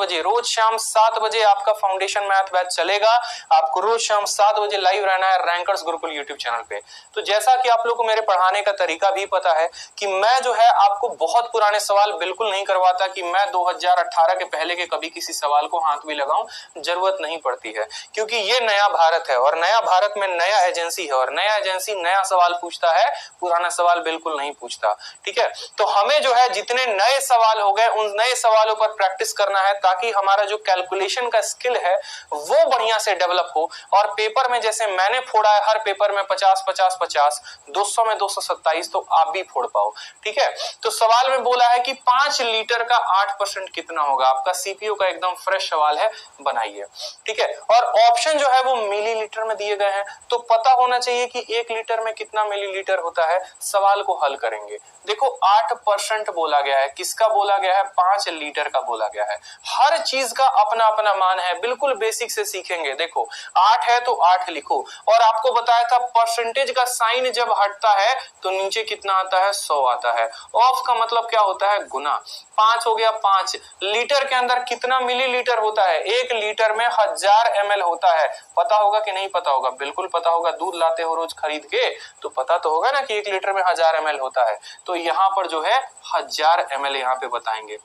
बजे आपका फाउंडेशन मैथ बैच चलेगा। आपको रोज शाम 7 बजे लाइव रहना है रैंकर्स गुरुकुल यूट्यूब चैनल पे। तो जैसा कि आप लोग को मेरे पढ़ाने का तरीका भी पता है कि मैं जो है आपको बहुत पुराने सवाल बिल्कुल नहीं करवाता कि मैं 2018 के पहले के कभी किसी सवाल को हाथ भी लगाऊं, जरूरत नहीं पड़ती है, क्योंकि ये नया भारत है और नया भारत में नया एजेंसी है और नया एजेंसी नया सवाल पूछता है, पुराना सवाल बिल्कुल नहीं पूछता। ठीक है, तो हमें जो है जितने नए सवाल हो गए उन नए सवालों पर प्रैक्टिस करना है, ताकि हमारा जो कैलकुलेशन का स्किल है वो बढ़िया से डेवलप हो। और पेपर में जैसे मैंने फोड़ा है हर पेपर में 50 50 50, 200 में 227, तो आप भी फोड़ पाओ। ठीक है, तो सवाल में बोला है कि 5 लीटर का 8% कितना होगा। आपका सीपीयू का एकदम फ्रेश सवाल है, बनाइए। ठीक है, और ऑप्शन जो है वो मिलीलीटर में दिए गए हैं, तो पता होना चाहिए कि 1 लीटर में कितना मिलीलीटर होता है। सवाल को हल करेंगे। देखो 8% बोला गया है, किसका बोला गया है? 5 लीटर का बोला गया है। हर चीज का अपना अपना मान है, बिल्कुल बेसिक से सीखेंगे। देखो 8 है तो 8 लिखो, और आपको बताया था परसेंटेज का साइन जब हटता है तो नीचे कितना आता है? 100 आता है। ऑफ का मतलब क्या होता है? गुना। 5 हो गया 5 लीटर के अंदर कितना मिलीलीटर होता है? 1 लीटर में 1000 ml होता है। पता होगा कि नहीं पता होगा? बिल्कुल पता होगा, दूध लाते हो रोज खरीद के, तो पता तो होगा ना कि 1 लीटर में 1000 ml होता है। तो यहाँ पर जो है 1000 ml यहाँ पे बताएंगे।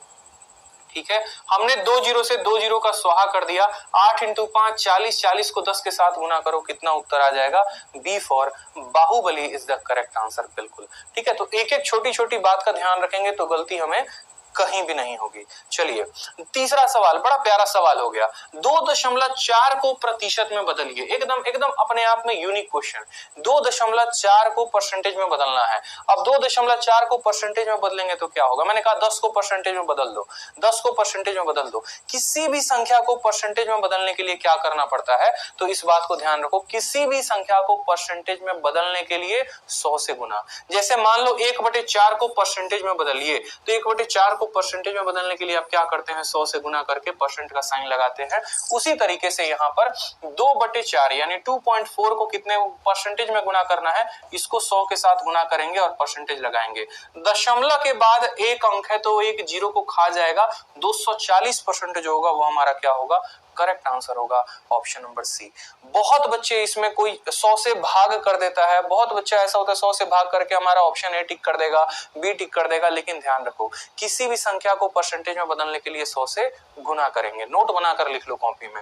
ठीक है, हमने 2 जीरो से 2 जीरो का स्वाहा कर दिया। 8 × 5 40, 40 को 10 के साथ गुना करो, कितना उत्तर आ जाएगा? B for Baahubali is the correct answer. बिल्कुल ठीक है, तो एक एक छोटी छोटी बात का ध्यान रखेंगे तो गलती हमें कहीं भी नहीं होगी। चलिए तीसरा सवाल, बड़ा प्यारा सवाल हो गया, 2.4 को प्रतिशत में बदलिए। एकदम एकदम अपने आप में यूनिक क्वेश्चन। 2.4 को परसेंटेज में बदलना है। अब 2.4 को परसेंटेज में बदलेंगे तो क्या होगा? मैंने कहा 10 को परसेंटेज में बदल दो, 10 को परसेंटेज में बदल दो। किसी भी संख्या को परसेंटेज में बदलने के लिए क्या करना पड़ता है? तो इस बात को ध्यान रखो, किसी भी संख्या को परसेंटेज में बदलने के लिए 100 से गुना। जैसे मान लो 1/4 को परसेंटेज में बदलिए, तो 1/4 को परसेंटेज में बदलने के लिए आप क्या करते हैं? 100 से गुना करके परसेंट का साइन लगाते हैं। उसी तरीके से यहाँ पर 2/4 यानी 2.4 को कितने परसेंटेज में गुना करना है? इसको 100 के साथ गुना करेंगे और परसेंटेज लगाएंगे। दशमलव के बाद एक अंक है तो एक जीरो को खा जाएगा, 240% जो होगा वो हमारा क्या होगा? करेक्ट आंसर होगा ऑप्शन नंबर सी। बहुत बच्चे इसमें कोई 100 से भाग कर देता है, बहुत बच्चा ऐसा होता है 100 से भाग करके हमारा ऑप्शन ए टिक कर देगा, बी टिक कर देगा, लेकिन ध्यान रखो किसी भी संख्या को परसेंटेज में बदलने के लिए 100 से गुना करेंगे। नोट बनाकर लिख लो कॉपी में,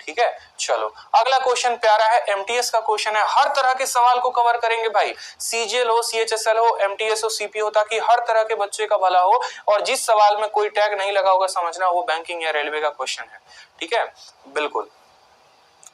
ठीक है। चलो अगला क्वेश्चन प्यारा है, एमटीएस का क्वेश्चन है। हर तरह के सवाल को कवर करेंगे भाई, सीजीएल हो, सीएचएसएल हो, एमटीएस हो, सीपी हो, ताकि हर तरह के बच्चे का भला हो। और जिस सवाल में कोई टैग नहीं लगा होगा समझना वो बैंकिंग या रेलवे का क्वेश्चन है, ठीक है। बिल्कुल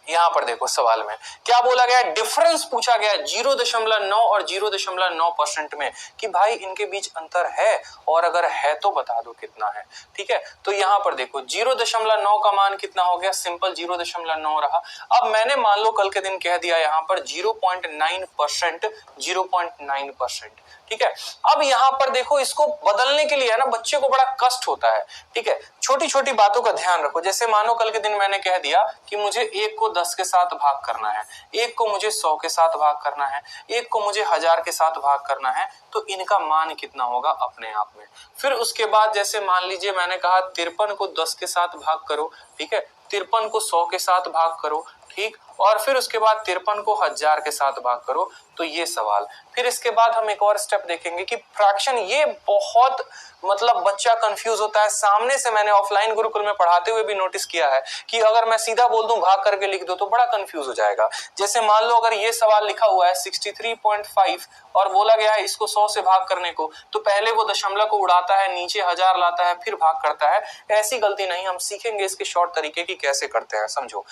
यहां पर देखो सवाल में क्या बोला गया, डिफरेंस पूछा गया 0.9 और 0.9% में कि भाई इनके बीच अंतर है, और अगर है तो बता दो कितना है, ठीक है। तो यहां पर देखो 0.9 का मान कितना हो गया? सिंपल 0.9 रहा। अब मैंने मान लो कल के दिन कह दिया यहां पर 0.9%, 0.9%, ठीक है। अब यहां पर देखो इसको बदलने के लिए है ना बच्चे को बड़ा कष्ट होता है, ठीक है। छोटी छोटी बातों का ध्यान रखो। जैसे मानो कल के दिन मैंने कह दिया कि मुझे 1 को 10 के साथ भाग करना है, 1 को मुझे 100 के साथ भाग करना है, 1 को मुझे 1000 के साथ भाग करना है, तो इनका मान कितना होगा अपने आप में। फिर उसके बाद जैसे मान लीजिए मैंने कहा 53 को 10 के साथ भाग करो, ठीक है, 53 को 100 के साथ भाग करो, ठीक, और फिर उसके बाद 53 को 1000 के साथ भाग करो, तो ये सवाल। फिर इसके बाद हम एक और स्टेप देखेंगे कि फ्रैक्शन, ये बहुत मतलब बच्चा कंफ्यूज होता है। सामने से मैंने ऑफलाइन गुरुकुल में पढ़ाते हुए भी नोटिस किया है कि अगर मैं सीधा बोल दूं भाग करके लिख दो तो बड़ा कंफ्यूज हो जाएगा। जैसे मान लो अगर ये सवाल लिखा हुआ है 63.5 और बोला गया है इसको 100 से भाग करने को, तो पहले वो दशमलव को उड़ाता है, नीचे 1000 लाता है, फिर भाग करता है। ऐसी गलती नहीं, हम सीखेंगे इसके शॉर्ट तरीके की कैसे करते हैं। समझो,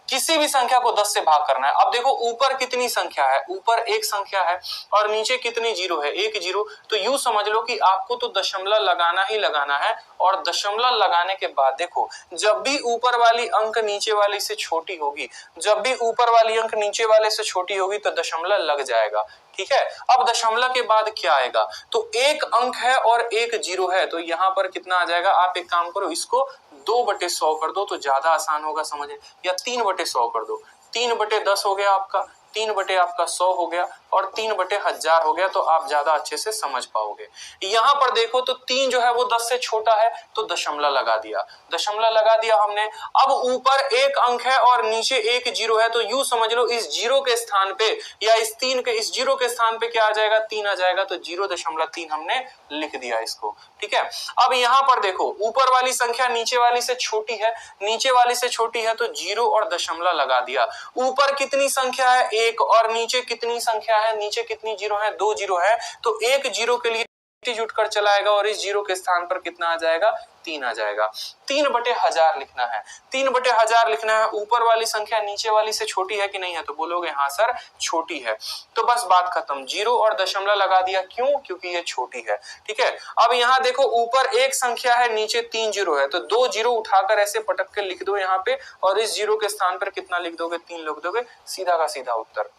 किसी भी संख्या को 10 से भाग करना है। अब देखो ऊपर कितनी संख्या है, ऊपर एक संख्या है और नीचे कितनी जीरो है? एक जीरो। तो यूं समझ लो कि आपको तो दशमलव लगाना ही लगाना है, और दशमलव लगाने के बाद देखो जब भी ऊपर वाली अंक नीचे वाली से छोटी होगी, जब भी ऊपर वाली अंक नीचे वाले से छोटी होगी तो दशमलव लग जाएगा, ठीक है। अब दशमलव के बाद क्या आएगा? तो एक अंक है और एक जीरो है, तो यहां पर कितना आ जाएगा? आप एक काम करो, इसको 2/100 कर दो तो ज्यादा आसान होगा समझे, या 3/100 कर दो। 3/10 हो गया आपका, 3/100 हो गया, और 3/1000 हो गया, तो आप ज्यादा अच्छे से समझ पाओगे। यहां पर देखो तो 3 जो है वो 10 से छोटा है, तो दशमलव लगा दिया, दशमलव लगा दिया हमने। अब ऊपर एक अंक है और नीचे एक जीरो है, तो यूं समझ लो इस जीरो के स्थान पे या इस 3 के, इस जीरो के स्थान पे क्या आ जाएगा? 3 आ जाएगा, तो 0.3 हमने लिख दिया इसको, ठीक है। अब यहां पर देखो ऊपर वाली संख्या नीचे वाली से छोटी है, नीचे वाली से छोटी है, तो जीरो और दशमलव लगा दिया। ऊपर कितनी संख्या है? एक, और नीचे कितनी संख्या है? नीचे कितनी जीरो है? 2 जीरो है, तो एक जीरो के लिए जुट कर चलाएगा और इस जीरो के स्थान पर कितना आ जाएगा? 3 आ जाएगा। 3/1000 लिखना है, 3/1000 लिखना है। ऊपर वाली संख्या नीचे वाली से छोटी है कि नहीं है? तो बोलोगे हाँ सर छोटी है, तो बस बात खत्म। जीरो और दशमलव लगा दिया, क्यों? क्योंकि ये छोटी है, ठीक है। अब यहाँ देखो ऊपर एक संख्या है, नीचे 3 जीरो है, तो 2 जीरो उठाकर ऐसे पटक के लिख दो यहाँ पे, और इस जीरो के स्थान पर कितना लिख दोगे? 3 लिख दोगे, सीधा का सीधा उत्तर,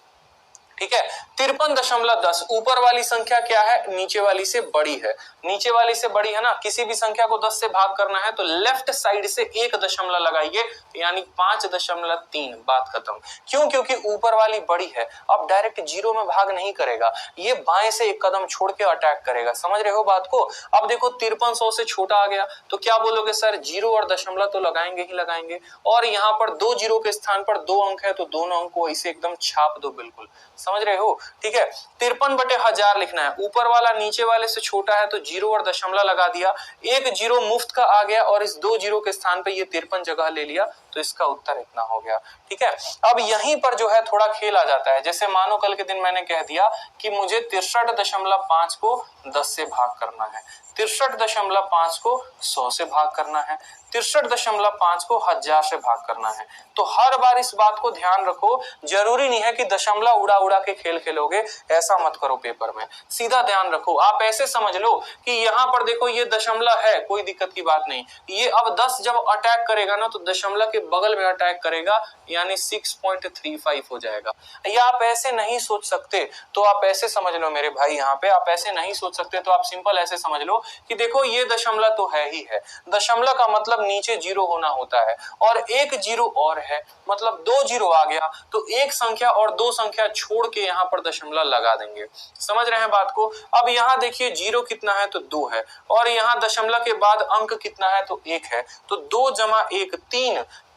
ठीक है। 53.10 ऊपर वाली संख्या क्या है? नीचे वाली से बड़ी है, नीचे वाली से बड़ी है ना। किसी भी संख्या को 10 से भाग करना है तो लेफ्ट साइड से एक दशमलव लगाइए, यानी 5.3, बात खत्म। क्यों? क्योंकि ऊपर वाली बड़ी है। अब डायरेक्ट जीरो में भाग नहीं करेगा, ये बाएं से एक कदम छोड़ के अटैक करेगा। समझ रहे हो बात को? अब देखो 53 100 से छोटा आ गया, तो क्या बोलोगे? सर जीरो और दशमलव तो लगाएंगे ही लगाएंगे, और यहाँ पर 2 जीरो के स्थान पर 2 अंक है, तो दोनों अंक को इसे एकदम छाप दो, बिल्कुल समझ रहे हो, ठीक है। 53/1000 लिखना है, ऊपर वाला नीचे वाले से छोटा है, तो जीरो और दशमलव लगा दिया, एक जीरो मुफ्त का आ गया और इस 2 जीरो के स्थान पे ये 53 जगह ले लिया, तो इसका उत्तर इतना हो गया, ठीक है। अब यहीं पर जो है थोड़ा खेल आ जाता है। जैसे मानो कल के दिन मैंने कह दिया कि मुझे 63.5 को 10 से भाग करना है, 63.5 को 100 से भाग करना है, 63.5 को 1000 से भाग करना है। तो हर बार इस बात को ध्यान रखो, जरूरी नहीं है कि दशमलव उड़ा उड़ा के खेल खेलोगे, ऐसा मत करो पेपर में, सीधा ध्यान रखो। आप ऐसे समझ लो कि यहाँ पर देखो ये दशमलव है, कोई दिक्कत की बात नहीं, ये अब 10 जब अटैक करेगा ना तो दशमलव के बगल में अटैक करेगा, यानी 6.35 हो जाएगा। या आप ऐसे नहीं सोच सकते तो आप ऐसे समझ लो मेरे भाई, यहाँ पे आप ऐसे नहीं सोच सकते तो आप सिंपल ऐसे समझ लो कि देखो ये दशमलव तो है ही है, दशमलव का मतलब नीचे जीरो होना होता है, और एक जीरो और है, मतलब 2 जीरो आ गया, तो एक संख्या और 2 संख्या छोड़ के यहाँ पर दशमलव लगा देंगे। समझ रहे हैं बात को? अब यहाँ देखिए जीरो कितना है तो 2 है, और यहाँ दशमलव के बाद अंक कितना है तो 1 है, तो 2 जमा 1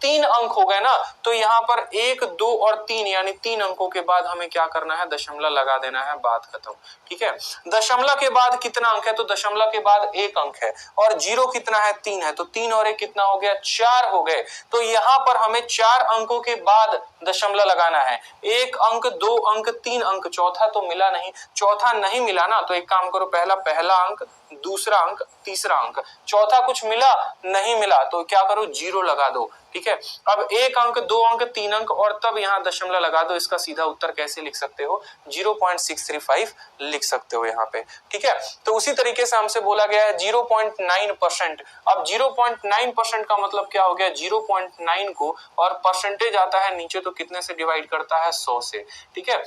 3 अंक हो गए ना। तो यहाँ पर 1 2 और 3 यानी 3 अंकों के बाद हमें क्या करना है, दशमलव लगा देना है, बात खत्म। ठीक है, दशमलव के बाद कितना अंक है तो दशमलव के बाद 1 अंक है, और जीरो कितना है 3 है, तो 3 और 1 कितना हो गया, 4 हो गए। तो यहाँ पर हमें 4 अंकों के बाद दशमलव लगाना है, 1 अंक 2 अंक 3 अंक, चौथा तो मिला नहीं, चौथा नहीं मिला ना, तो एक काम करो, पहला अंक, दूसरा अंक, तीसरा अंक, चौथा कुछ मिला नहीं मिला तो क्या करो, जीरो लगा दो। ठीक है, अब 1 अंक 2 अंक 3 अंक और तब यहाँ दशमलव लगा दो। इसका सीधा उत्तर कैसे लिख सकते हो, 0.635 लिख सकते हो यहाँ पे। ठीक है, तो उसी तरीके से हमसे बोला गया है 0.9%। अब 0.9% का मतलब क्या हो गया, 0.9 को और परसेंटेज आता है नीचे तो कितने से डिवाइड करता है, 100 से। ठीक है,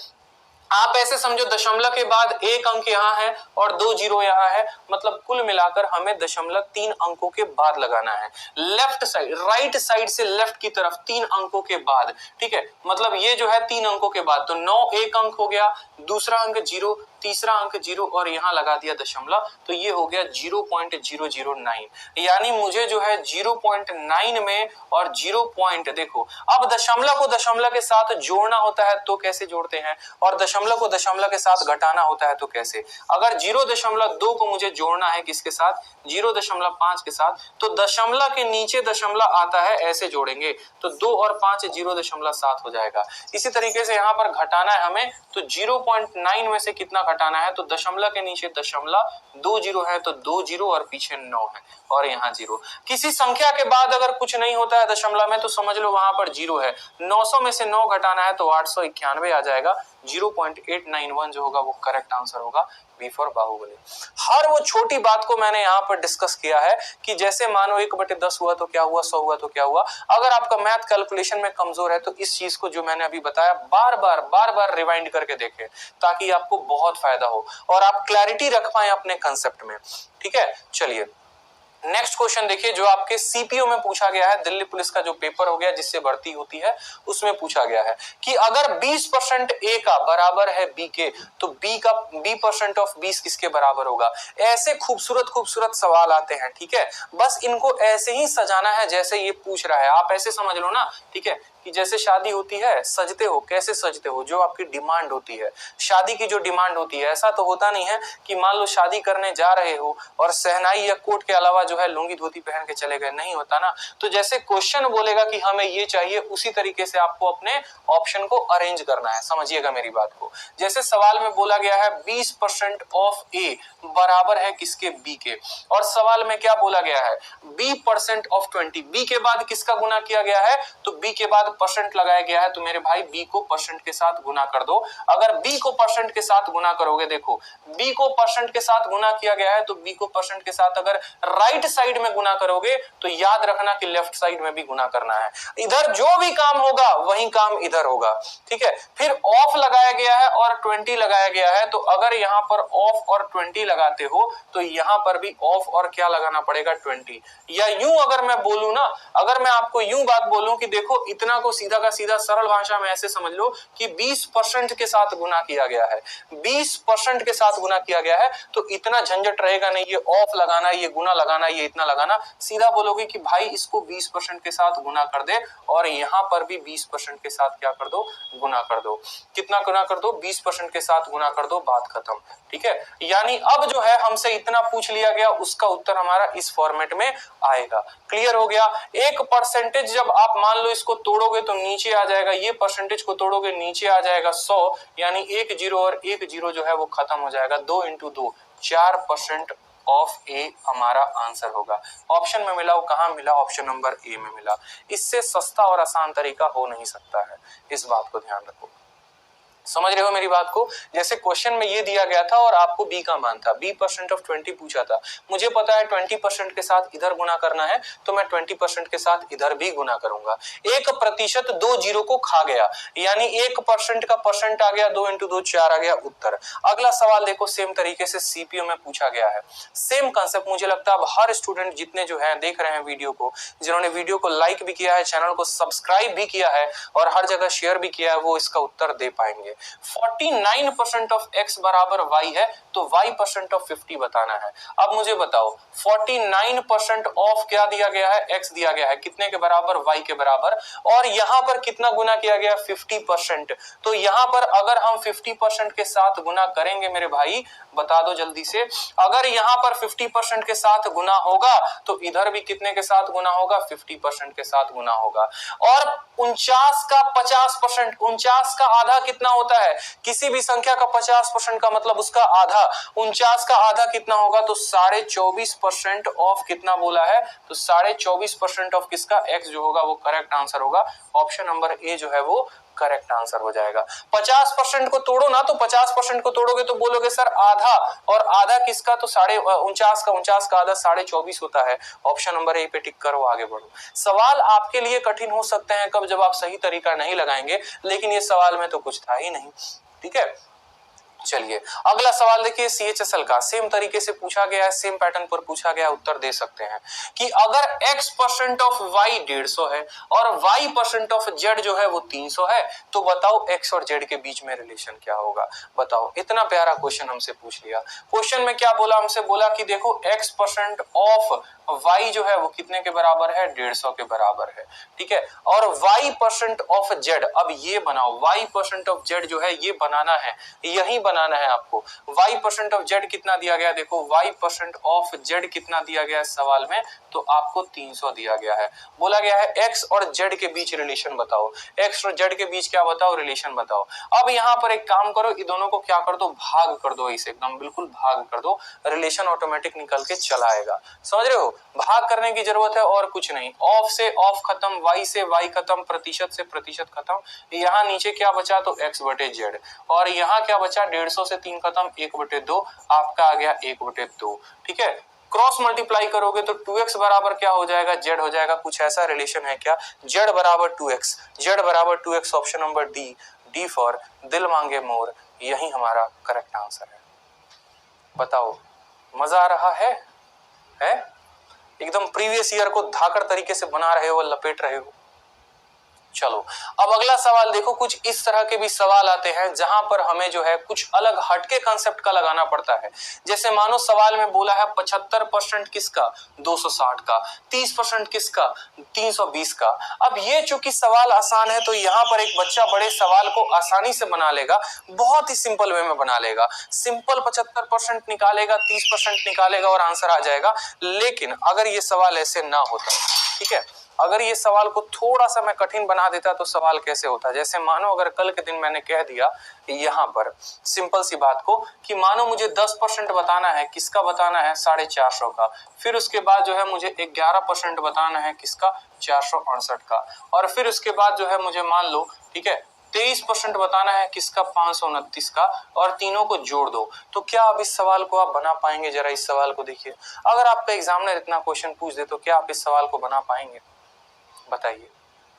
आप ऐसे समझो दशमलव के बाद 1 अंक यहाँ है और 2 जीरो यहाँ है, मतलब कुल मिलाकर हमें दशमलव 3 अंकों के बाद लगाना है, लेफ्ट साइड, राइट साइड से लेफ्ट की तरफ 3 अंकों के बाद। ठीक है, मतलब ये जो है 3 अंकों के बाद, तो 9 1 अंक हो गया, दूसरा अंक 0, तीसरा अंक 0 और यहाँ लगा दिया दशमलव, तो ये हो गया 0.009। यानी मुझे जो है 0.9 में और 0. देखो अब दशमलव को दशमलव के साथ जोड़ना होता है तो कैसे जोड़ते हैं, और दशमलव को दशमलव के साथ घटाना होता है तो कैसे। अगर 0.2 को मुझे जोड़ना है किसके साथ, 0.5 के साथ, तो दशमलव के नीचे दशमलव आता है, ऐसे जोड़ेंगे तो 2 और 5 0.7 हो जाएगा। इसी तरीके से यहाँ पर घटाना है हमें, तो 0.9 में से कितना घटाना है, तो दशमलव के नीचे दशमलव, 2 जीरो है तो 2 जीरो और पीछे 9 है और यहाँ 0। किसी संख्या के बाद अगर कुछ नहीं होता है दशमलव में तो समझ लो वहां पर 0 है, 900 में से 9 घटाना है तो 891 आ जाएगा। 0.891 जो होगा वो करेक्ट आंसर होगा, बी फॉर बाहुबली। हर वो छोटी बात को मैंने यहाँ पर डिस्कस किया है कि जैसे मानो 1/10 हुआ तो क्या हुआ, 100 हुआ तो क्या हुआ। अगर आपका मैथ कैलकुलेशन में कमजोर है तो इस चीज को जो मैंने अभी बताया बार बार रिवाइंड करके देखें, ताकि आपको बहुत फायदा हो और आप क्लैरिटी रख पाए अपने कंसेप्ट में। ठीक है, चलिए नेक्स्ट क्वेश्चन देखिए, जो आपके सीपीओ में पूछा गया है, दिल्ली पुलिस का जो पेपर हो गया जिससे भर्ती होती है उसमें पूछा गया है कि अगर 20% ए का बराबर है बी के, तो बी परसेंट ऑफ 20 किसके बराबर होगा। ऐसे खूबसूरत सवाल आते हैं। ठीक है, बस इनको ऐसे ही सजाना है जैसे ये पूछ रहा है, आप ऐसे समझ लो ना। ठीक है, कि जैसे शादी होती है, सजते हो, कैसे सजते हो, जो आपकी डिमांड होती है, शादी की जो डिमांड होती है। ऐसा तो होता नहीं है कि मान लो शादी करने जा रहे हो और सहनाई या कोट के अलावा जो है लुंगी धोती पहन के चले गए, नहीं होता ना। तो जैसे क्वेश्चन बोलेगा कि हमें ये चाहिए, उसी तरीके से आपको अपने ऑप्शन को अरेंज करना है। समझिएगा मेरी बात को। जैसे सवाल में बोला गया है 20% ऑफ ए बराबर है किसके, बी के, और सवाल में क्या बोला गया है, b% ऑफ 20, बी के बाद किसका गुना किया गया है, तो बी के बाद परसेंट लगाया गया है, तो मेरे भाई बी को परसेंट के साथ गुना कर दो। अगर बी को परसेंट के साथ गुना करोगे, देखो बी को परसेंट के साथ गुना किया गया है, तो बी को परसेंट के साथ अगर राइट साइड में गुना करोगे तो याद रखना कि लेफ्ट साइड में भी गुना करना है। इधर जो भी काम होगा वही काम इधर होगा। ठीक है, फिर ऑफ लगाया गया है और 20 लगाया गया है, तो अगर यहाँ पर ऑफ और 20 लगाते हो तो यहाँ पर भी ऑफ और क्या लगाना पड़ेगा, 20। या यूं अगर मैं बोलूं ना, अगर मैं आपको यूं बात बोलूं कि देखो इतना को सीधा का सीधा सरल भाषा में ऐसे समझ लो कि 20% के साथ गुना किया गया है, 20% के साथ गुना किया गया है, तो इतना झंझट रहेगा नहीं, ये ऑफ लगाना, ये गुना लगाना, ये इतना लगाना। सीधा बोलोगे कि भाई इसको 20% के साथ गुना कर दे और यहाँ पर भी 20% के साथ क्या कर दो, गुना कर दो। कितना गुना कर दो, 20% के साथ गुना कर दो, बात खत्म। ठीक है, यानी अब जो है हमसे इतना पूछ लिया गया, उसका उत्तर हमारा इस फॉर्मेट में आएगा। क्लियर हो गया। एक परसेंटेज जब आप मान लो इसको तोड़ोगे तो नीचे आ जाएगा, ये परसेंटेज को तोड़ोगे नीचे आ जाएगा 100, यानी 1 जीरो और 1 जीरो जो है वो खत्म हो जाएगा। 2 × 2 4% ऑफ ए हमारा आंसर होगा। ऑप्शन में मिला, वो कहाँ मिला? ऑप्शन नंबर ए में मिला। इससे सस्ता और आसान तरीका हो नहीं सकता है, इस बात को ध्यान रखो। समझ रहे हो मेरी बात को? जैसे क्वेश्चन में ये दिया गया था और आपको बी का मान था, b% ऑफ 20 पूछा था, मुझे पता है 20% के साथ इधर गुना करना है, तो मैं 20% के साथ इधर भी गुना करूंगा। 1% 2 जीरो को खा गया, यानी 1% का परसेंट आ गया, 2 इंटू 2 4 आ गया उत्तर। अगला सवाल देखो, सेम तरीके से सीपीयू में पूछा गया है, सेम कंसेप्ट। मुझे लगता है अब हर स्टूडेंट जितने जो है देख रहे हैं वीडियो को, जिन्होंने वीडियो को लाइक भी किया है, चैनल को सब्सक्राइब भी किया है और हर जगह शेयर भी किया है, वो इसका उत्तर दे पाएंगे। 49% ऑफ x बराबर y है, तो y% ऑफ 50 बताना है। अब मुझे बताओ 49% ऑफ क्या दिया गया है? x दिया गया है, कितने के बराबर? y के बराबर। और यहां पर कितना गुना किया गया? 50%। तो यहां पर अगर हम 50% के साथ गुना करेंगे मेरे भाई, बता दो जल्दी से, अगर यहां पर 50% के साथ गुना होगा तो इधर भी कितने के साथ गुना होगा? 50% के साथ गुना होगा। और 49 का 50%, 49 का आधा कितना होता है? किसी भी संख्या का 50% का मतलब उसका आधा। 49 का आधा कितना होगा? तो 24.5% ऑफ कितना बोला है? तो 24.5% ऑफ किसका? x जो होगा वो करेक्ट आंसर होगा। ऑप्शन नंबर ए जो है वो करेक्ट आंसर हो जाएगा। 50% को तोड़ो ना, तो 50% को तोड़ोगे तो बोलोगे सर आधा, और आधा किसका? तो 49 का आधा 24.5 होता है। ऑप्शन नंबर ए पे टिक करो, आगे बढ़ो। सवाल आपके लिए कठिन हो सकते हैं कब? जब आप सही तरीका नहीं लगाएंगे, लेकिन ये सवाल में तो कुछ था ही नहीं। ठीक है, चलिए अगला सवाल देखिए, CHSL का सेम तरीके से पूछा गया है, सेम पैटर्न पर पूछा गया, उत्तर दे सकते हैं कि अगर x% ऑफ y 150 है और y% ऑफ z जो है वो 300 है, तो बताओ x और z के बीच में रिलेशन क्या होगा? बताओ, इतना प्यारा क्वेश्चन हमसे पूछ लिया। क्वेश्चन में क्या बोला? हमसे बोला कि देखो x% ऑफ y जो है वो कितने के बराबर है? 150 के बराबर है। ठीक है, और y% ऑफ z, अब ये बनाओ, y% ऑफ z जो है ये बनाना है, यही बनाना है आपको। y% ऑफ z कितना दिया गया? देखो y% ऑफ z कितना दिया गया है सवाल में? तो आपको 300 दिया गया है। बोला गया है x और z के बीच रिलेशन बताओ, x और z के बीच क्या बताओ? रिलेशन बताओ। अब यहाँ पर एक काम करो, इन दोनों को क्या कर दो? भाग कर दो, इसे एकदम बिल्कुल भाग कर दो, रिलेशन ऑटोमेटिक निकल के चला आएगा। समझ रहे हो? भाग करने की जरूरत है और कुछ नहीं। ऑफ से ऑफ खत्म, y से y खत्म, प्रतिशत से प्रतिशत खत्म। यहाँ नीचे क्या बचा? तो x बटे z, और यहाँ क्या बचा? 150 से 3 खत्म, 1/2, आपका आ गया 1/2। ठीक है, क्रॉस मल्टीप्लाई करोगे तो 2x बराबर क्या हो जाएगा? z हो जाएगा। कुछ ऐसा रिलेशन है क्या? z बराबर 2x, z बराबर 2x, option number D, D for दिल मांगे मोर, यही हमारा करेक्ट आंसर है। बताओ, मजा आ रहा है? एकदम प्रीवियस ईयर को धाकड़ तरीके से बना रहे हो, लपेट रहे हो। चलो अब अगला सवाल देखो, कुछ इस तरह के भी सवाल आते हैं जहां पर हमें जो है कुछ अलग हटके कंसेप्ट का लगाना पड़ता है। जैसे मानो सवाल में बोला है 75% किसका? 260 का, 30% किसका? 320 का। अब ये चूंकि सवाल आसान है तो यहाँ पर एक बच्चा बड़े सवाल को आसानी से बना लेगा, बहुत ही सिंपल वे में बना लेगा। सिंपल 75% निकालेगा, 30% निकालेगा और आंसर आ जाएगा। लेकिन अगर ये सवाल ऐसे ना होता, ठीक है, अगर ये सवाल को थोड़ा सा मैं कठिन बना देता तो सवाल कैसे होता? जैसे मानो अगर कल के दिन मैंने कह दिया यहाँ पर सिंपल सी बात को कि मानो मुझे 10% बताना है, किसका बताना है? 450 का। फिर उसके बाद जो है मुझे 11% बताना है, किसका? 468 का। और फिर उसके बाद जो है मुझे मान लो, ठीक है, 23% बताना है, किसका? 529 का, और तीनों को जोड़ दो। तो क्या आप इस सवाल को आप बना पाएंगे? जरा इस सवाल को देखिए, अगर आपका एग्जामिनर इतना क्वेश्चन पूछ दे तो क्या आप इस सवाल को बना पाएंगे? बताइए,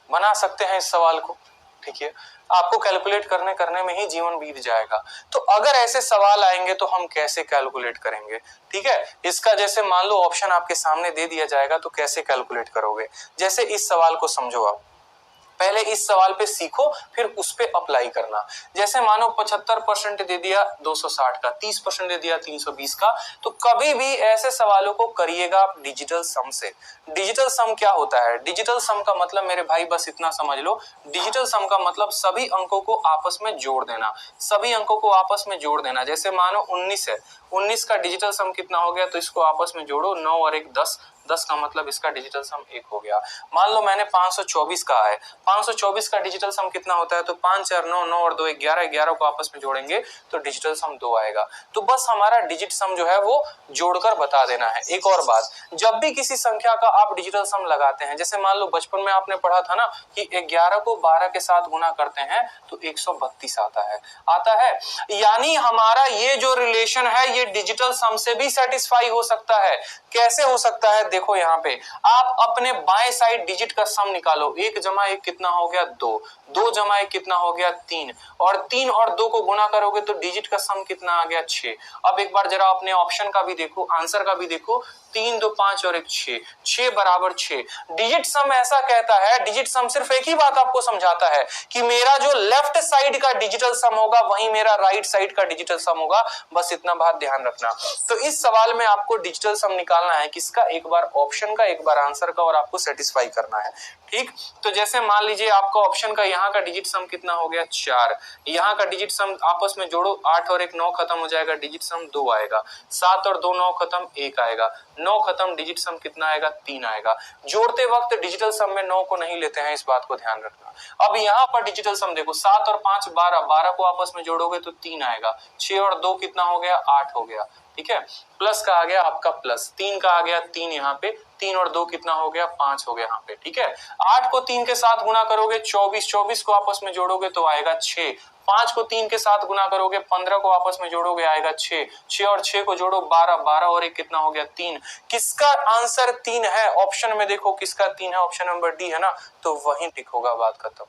बना सकते हैं इस सवाल को? ठीक है, आपको कैलकुलेट करने में ही जीवन बीत जाएगा। तो अगर ऐसे सवाल आएंगे तो हम कैसे कैलकुलेट करेंगे? ठीक है, इसका जैसे मान लो ऑप्शन आपके सामने दे दिया जाएगा तो कैसे कैलकुलेट करोगे? जैसे इस सवाल को समझो, आप पहले इस सवाल पे सीखो, फिर उस पे अप्लाई करना। जैसे मानो 75% दे दिया 260 का, 30% दे दिया 320 का, तो कभी भी ऐसे सवालों को करिएगा आप डिजिटल सम से। डिजिटल सम क्या होता है? डिजिटल सम का मतलब मेरे भाई बस इतना समझ लो, डिजिटल सम का मतलब सभी अंकों को आपस में जोड़ देना, सभी अंकों को आपस में जोड़ देना। जैसे मानो 19 है, 19 का डिजिटल सम कितना हो गया? तो इसको आपस में जोड़ो, 9 और 1 10, 10 का मतलब इसका डिजिटल सम 1 हो गया। मान लो मैंने 524 कहा है, 524 का डिजिटल सम कितना होता है, तो 5 4 9 9 और 2 11, 11 को आपस में जोड़ेंगे तो डिजिटल सम 2 आएगा। तो बस हमारा डिजिट सम जो है वो जोड़कर बता देना है। एक और बात, जब भी किसी संख्या का आप डिजिटल सम लगाते हैं, जैसे मान लो बचपन में आपने पढ़ा था ना कि 11 को 12 के साथ गुना करते हैं तो 132 आता है। यानी हमारा ये जो रिलेशन है ये डिजिटल सम से भी सेटिस्फाई हो सकता है। कैसे हो सकता है, देखो यहाँ पे आप अपने बाएं साइड डिजिट का सम निकालो। 1 जमा 1 कितना हो गया 2, 2 जमा 1 कितना हो गया 3, और 3 और 2 को गुना करोगे तो डिजिट का सम कितना आ गया 6। अब एक बार जरा अपने ऑप्शन का भी देखो, आंसर का भी देखो, 3 2 5 और 1 6, 6 बराबर 6। डिजिट सम ऐसा कहता है, डिजिट सम सिर्फ एक ही बात आपको समझाता है कि मेरा जो लेफ्ट साइड का डिजिटल सम होगा वही मेरा राइट साइड का डिजिटल सम होगा। बस इतना बात ध्यान रखना। तो इस सवाल में आपको डिजिटल सम निकालना है किसका, एक बार ऑप्शन का एक बार आंसर का, और आपको सेटिस्फाई करना है। ठीक, तो जैसे मान लीजिए आपका ऑप्शन का यहाँ का डिजिट सम कितना हो गया 4, यहाँ का डिजिट सम आपस में जोड़ो, 8 और 1 9 खत्म हो जाएगा, डिजिट सम 2 आएगा, 7 और 2 9 खत्म 1 आएगा, 9 खत्म, डिजिट सम कितना आएगा 3 आएगा। जोड़ते वक्त डिजिटल सम में 9 को नहीं लेते हैं, इस बात को ध्यान रखना। अब यहाँ पर डिजिटल सम देखो, 7 और 5 12, 12 को आपस में जोड़ोगे तो 3 आएगा, 6 और 2 कितना हो गया 8 हो गया। ठीक है, प्लस का आ गया आपका प्लस, 3 का आ गया 3 यहाँ पे, 3 और 2 कितना हो गया 5 हो गया यहाँ पे। ठीक है, 8 को 3 के साथ गुना करोगे 24, 24 को आपस में जोड़ोगे तो आएगा 6, 5 को 3 के साथ गुना करोगे 15 को आपस में जोड़ोगे आएगा 6, 6 और 6 को जोड़ो 12, 12 और 1 कितना हो गया 3। किसका आंसर 3 है, ऑप्शन में देखो किसका 3 है, ऑप्शन नंबर डी है ना, तो वही टिक होगा, बात खत्म।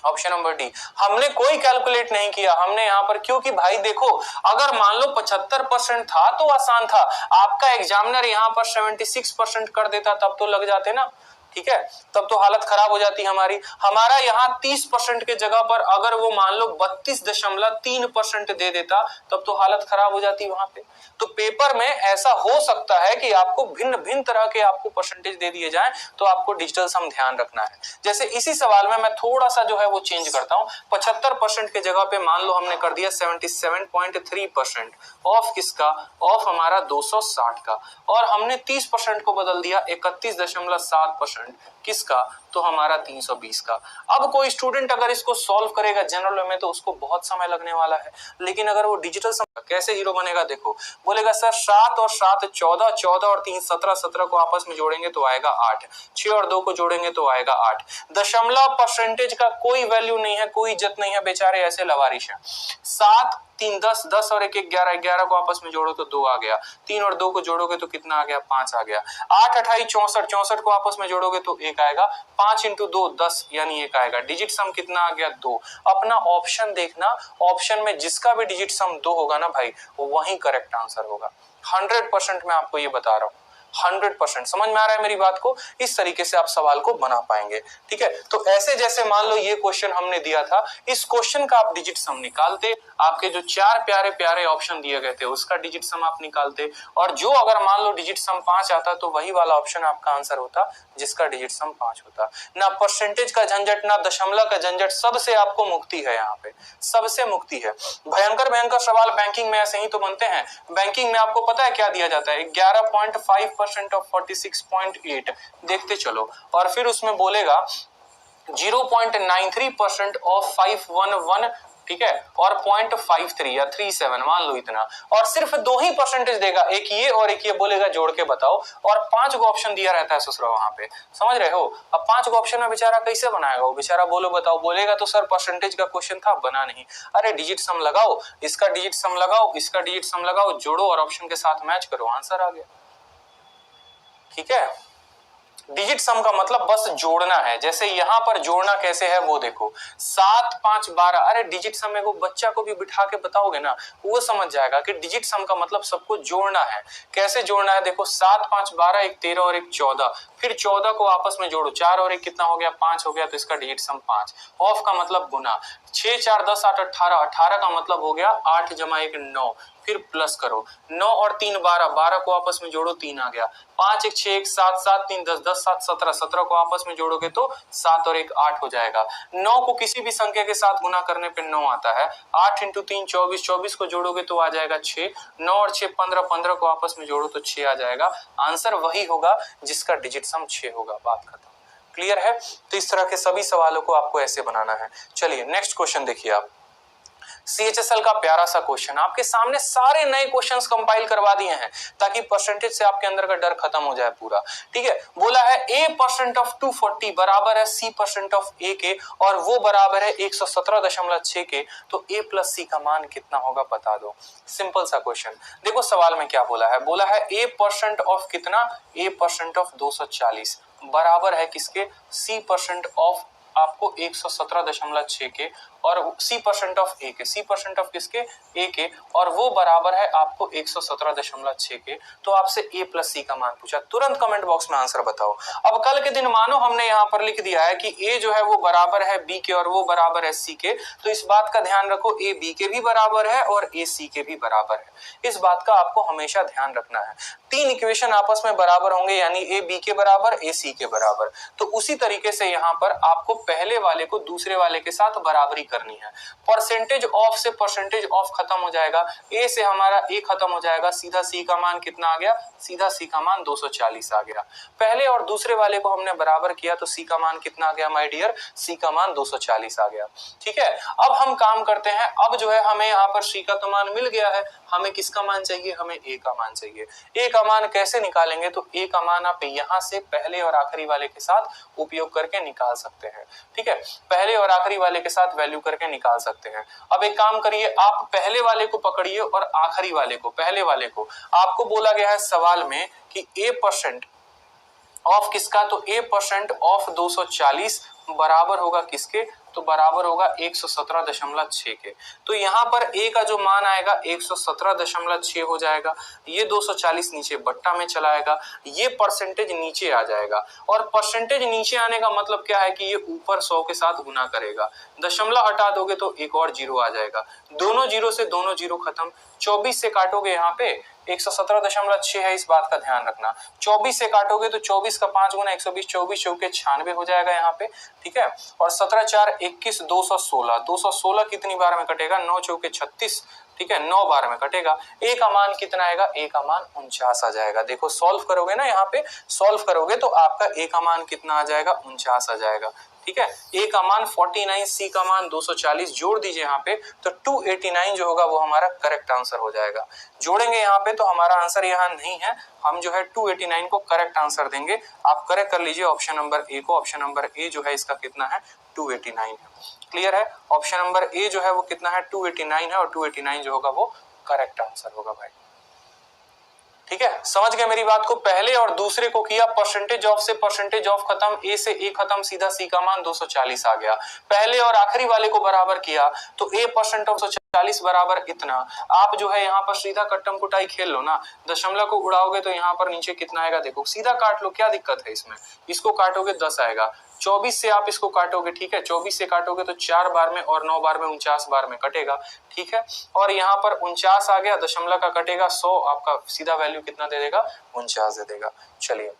ऑप्शन नंबर डी, हमने कोई कैलकुलेट नहीं किया, हमने यहाँ पर, क्योंकि भाई देखो अगर मान लो 75% था तो आसान था, आपका एग्जामिनर यहाँ पर 76% कर देता तब तो लग जाते ना। ठीक है, तब तो हालत खराब हो जाती हमारी। हमारा यहाँ 30% के जगह पर अगर वो मान लो 32.3% दे देता तब तो हालत खराब हो जाती वहां पे। तो पेपर में ऐसा हो सकता है कि आपको भिन्न भिन्न तरह के आपको परसेंटेज दे दिए जाएं, तो आपको डिजिटल सम ध्यान रखना है। जैसे इसी सवाल में मैं थोड़ा सा जो है वो चेंज करता हूं, 75% के जगह पे मान लो हमने कर दिया 77.3% ऑफ किसका, ऑफ हमारा 260 का, और हमने 30% को बदल दिया 31.7% किसका, तो हमारा 320 का। अब कोई स्टूडेंट अगर इसको सॉल्व करेगा जनरल में तो उसको बहुत समय लगने वाला है, लेकिन अगर वो डिजिटल सम कैसे हीरो बनेगा, देखो बोलेगा सर 7 और 7 14, 14 और 3 17, 17 को आपस में जोड़ेंगे तो आएगा 8, 6 और 2 को जोड़ेंगे तो आएगा 8। दशमलव परसेंटेज का कोई वैल्यू नहीं है, कोई इज्जत नहीं है, बेचारे ऐसे लवारिश हैं। 7 3 10, 10 और 1 11, 11 को आपस में जोड़ो तो 2 आ गया, 3 और 2 को जोड़ोगे तो कितना आ गया 5 आ गया, 8 28 64, 64 को आपस में जोड़ोगे तो 1 आएगा, 5 इंटू 2 10 यानी 1 आएगा। डिजिट सम कितना आ गया 2। अपना ऑप्शन देखना, ऑप्शन में जिसका भी डिजिट सम 2 होगा ना भाई वही करेक्ट आंसर होगा। 100% मैं आपको ये बता रहा हूँ, 100%। समझ में आ रहा है मेरी बात को, इस तरीके से आप सवाल को बना पाएंगे। ठीक है, तो ऐसे जैसे मान लो ये क्वेश्चन हमने दिया था, इस क्वेश्चन का आप डिजिट सम निकालते, आपके जो 4 प्यारे प्यारे ऑप्शन दिए गए थे उसका डिजिट सम आप निकालते, और जो अगर मान लो डिजिट सम 5 आता तो वही वाला ऑप्शन आपका आंसर होता जिसका डिजिट सम 5 होता। ना परसेंटेज का झंझट, ना दशमलव का झंझट, सबसे आपको मुक्ति है, यहाँ पे सबसे मुक्ति है। भयंकर भयंकर सवाल बैंकिंग में ऐसे ही तो बनते हैं। बैंकिंग में आपको पता है क्या दिया जाता है, 11.5% ऑफ 46.8 देखते चलो, और फिर उसमें बोलेगा 0.93% ऑफ 511, ठीक है, और 0.53 या 37 मान लो इतना, और सिर्फ 2 ही परसेंटेज देगा, एक ये और एक ये, बोलेगा जोड़ के बताओ, और 5 को ऑप्शन दिया रहता है ससुरा वहां पे, समझ रहे हो। अब 5 को ऑप्शन में बेचारा कैसे बनाएगा वो बेचारा, बोलो बताओ, बोलेगा तो सर परसेंटेज का क्वेश्चन था, बना नहीं। अरे डिजिट सम लगाओ, इसका डिजिट सम लगाओ, इसका डिजिट सम लगाओ, जोड़ो और ऑप्शन के साथ मैच करो, आंसर आ गया। ठीक है, डिजिट सम का मतलब बस जोड़ना है। जैसे यहां पर जोड़ना कैसे है वो देखो, 7 5 12, अरे डिजिट सम को बच्चा को भी बिठा के बताओगे ना वो समझ जाएगा कि डिजिट सम का मतलब सबको जोड़ना है। कैसे जोड़ना है देखो, 7 5 12, 1 13 और 1 14, फिर 14 को आपस में जोड़ो, 4 और 1 कितना हो गया 5 हो गया, तो इसका डिजिट सम 5। ऑफ का मतलब गुना, 6 4 10 8 18, 18 का मतलब हो गया 8 जमा 1 9, फिर प्लस करो, 9 और 3 12, 12 को आपस में जोड़ो 3 आ गया, 5 1 6 1 7 7 3 10 10 7 17, 17 को आपस में जोड़ोगे तो 7 और 1 8 हो जाएगा। 9 को किसी भी संख्या के साथ गुना करने पे 9 आता है, 8 इंटू 3 24, 24 को जोड़ोगे तो आ जाएगा 6, 9 और 6 15, 15 को आपस में जोड़ो तो 6 आ जाएगा। आंसर वही होगा जिसका डिजिट सम 6 होगा, बात खत्म। क्लियर है? तो इस तरह के सभी सवालों को आपको ऐसे बनाना है। चलिए नेक्स्ट क्वेश्चन देखिए आप, CHSL का प्यारा सा क्वेश्चन, आपके सामने सारे नए क्वेश्चंस कंपाइल करवा दिए हैं ताकि परसेंटेज से आपके अंदर का डर खत्म हो जाए पूरा। ठीक है, बोला है A% ऑफ 240 बराबर है C% ऑफ A के, और वो बराबर है 117.6 के, तो A प्लस C का मान कितना होगा बता दो। सिंपल सा क्वेश्चन। देखो सवाल में क्या बोला है, बोला है A% ऑफ कितना, A% ऑफ 240 बराबर है किसके, C% ऑफ आपको 117.6 के, और C% ऑफ A के, C% ऑफ किसके, A के, और वो बराबर है आपको 117.6 के। तो आपसे A प्लस C का मान पूछा, तुरंत कमेंट बॉक्स में आंसर बताओ। अब कल के दिन मानो हमने यहाँ पर लिख दिया है कि A जो है वो बराबर है B के और वो बराबर है C के, तो इस बात का ध्यान रखो A B के भी बराबर है और A C के भी बराबर है। इस बात का आपको हमेशा ध्यान रखना है। 3 इक्वेशन आपस में बराबर होंगे, यानी A B के बराबर, A C के बराबर। तो उसी तरीके से यहाँ पर आपको पहले वाले को दूसरे वाले के साथ बराबरी करनी है। परसेंटेज ऑफ से परसेंटेज ऑफ खत्म हो जाएगा, A से हमारा A खत्म हो जाएगा, सीधा C का मान कितना आ गया, सीधा C का मान 240 आ गया। पहले और दूसरे वाले को हमने बराबर किया तो C का मान कितना आ गया माय डियर, C का मान 240 आ गया। ठीक है, अब हम काम करते हैं, अब जो है हमें यहाँ पर C का तो मान मिल गया है, हमें किसका मान चाहिए, हमें A का मान चाहिए। A का मान कैसे निकालेंगे, तो A का मान आप यहाँ से पहले और आखिरी वाले के साथ उपयोग करके निकाल सकते हैं। ठीक है, पहले और आखिरी वाले के साथ वैल्यू करके निकाल सकते हैं। अब एक काम करिए, आप पहले वाले को पकड़िए और आखिरी वाले को, पहले वाले को आपको बोला गया है सवाल में कि A% ऑफ किसका, तो A% ऑफ 240 बराबर होगा किसके, तो बराबर होगा 117.6 के। तो यहाँ पर A का जो मान आएगा 117.6 हो जाएगा, ये 240 नीचे बट्टा में चलाएगा, ये परसेंटेज नीचे आ जाएगा, और परसेंटेज नीचे आने का मतलब क्या है कि ये ऊपर 100 के साथ गुना करेगा, दशमलव हटा दोगे तो एक और जीरो आ जाएगा, दोनों जीरो से दोनों जीरो खत्म, 24 से काटोगे यहाँ पे 117.6 है, इस बात का ध्यान रखना। 24 से काटोगे तो 24 का 5 गुना 120, 24 चौके 96 हो जाएगा यहाँ पे। ठीक है, और 17 4 21 216, 216 कितनी बार में कटेगा, 9 चौके 36, ठीक है, 9 बार में कटेगा। A का मान कितना आएगा, A का मान 49 आ जाएगा। देखो सॉल्व करोगे ना, यहाँ पे सॉल्व करोगे तो आपका A का मान कितना आ जाएगा, 49 आ जाएगा। ठीक है, A का मान 49, C का मान 240, जोड़ दीजिए यहाँ पे तो 289 जो होगा वो हमारा करेक्ट आंसर हो जाएगा। जोड़ेंगे यहाँ पे तो हमारा आंसर यहाँ नहीं है, हम जो है 289 को करेक्ट आंसर देंगे। आप करेक्ट कर लीजिए ऑप्शन नंबर A को, ऑप्शन नंबर A जो है इसका कितना है, 289 है। क्लियर है, ऑप्शन नंबर A जो है वो कितना है, 289 है, और 289 जो होगा वो करेक्ट आंसर होगा भाई। ठीक है, समझ गए मेरी बात को। पहले और दूसरे को किया, परसेंटेज ऑफ से परसेंटेज ऑफ खत्म, A से A खत्म, सीधा C का मान 240 आ गया। पहले और आखिरी वाले को बराबर किया तो A% ऑफ 240 बराबर इतना। आप जो है यहाँ पर सीधा कट्टम कुटाई खेल लो ना, दशमलव को उड़ाओगे तो यहाँ पर नीचे कितना आएगा, देखो सीधा काट लो, क्या दिक्कत है इसमें, इसको काटोगे 10 आएगा। 24 से आप इसको काटोगे, ठीक है, 24 से काटोगे तो 4 बार में और 9 बार में 49 बार में कटेगा। ठीक है, और यहाँ पर 49 आ गया, दशमलव का कटेगा 100, आपका सीधा वैल्यू कितना दे देगा, 49 दे देगा। चलिए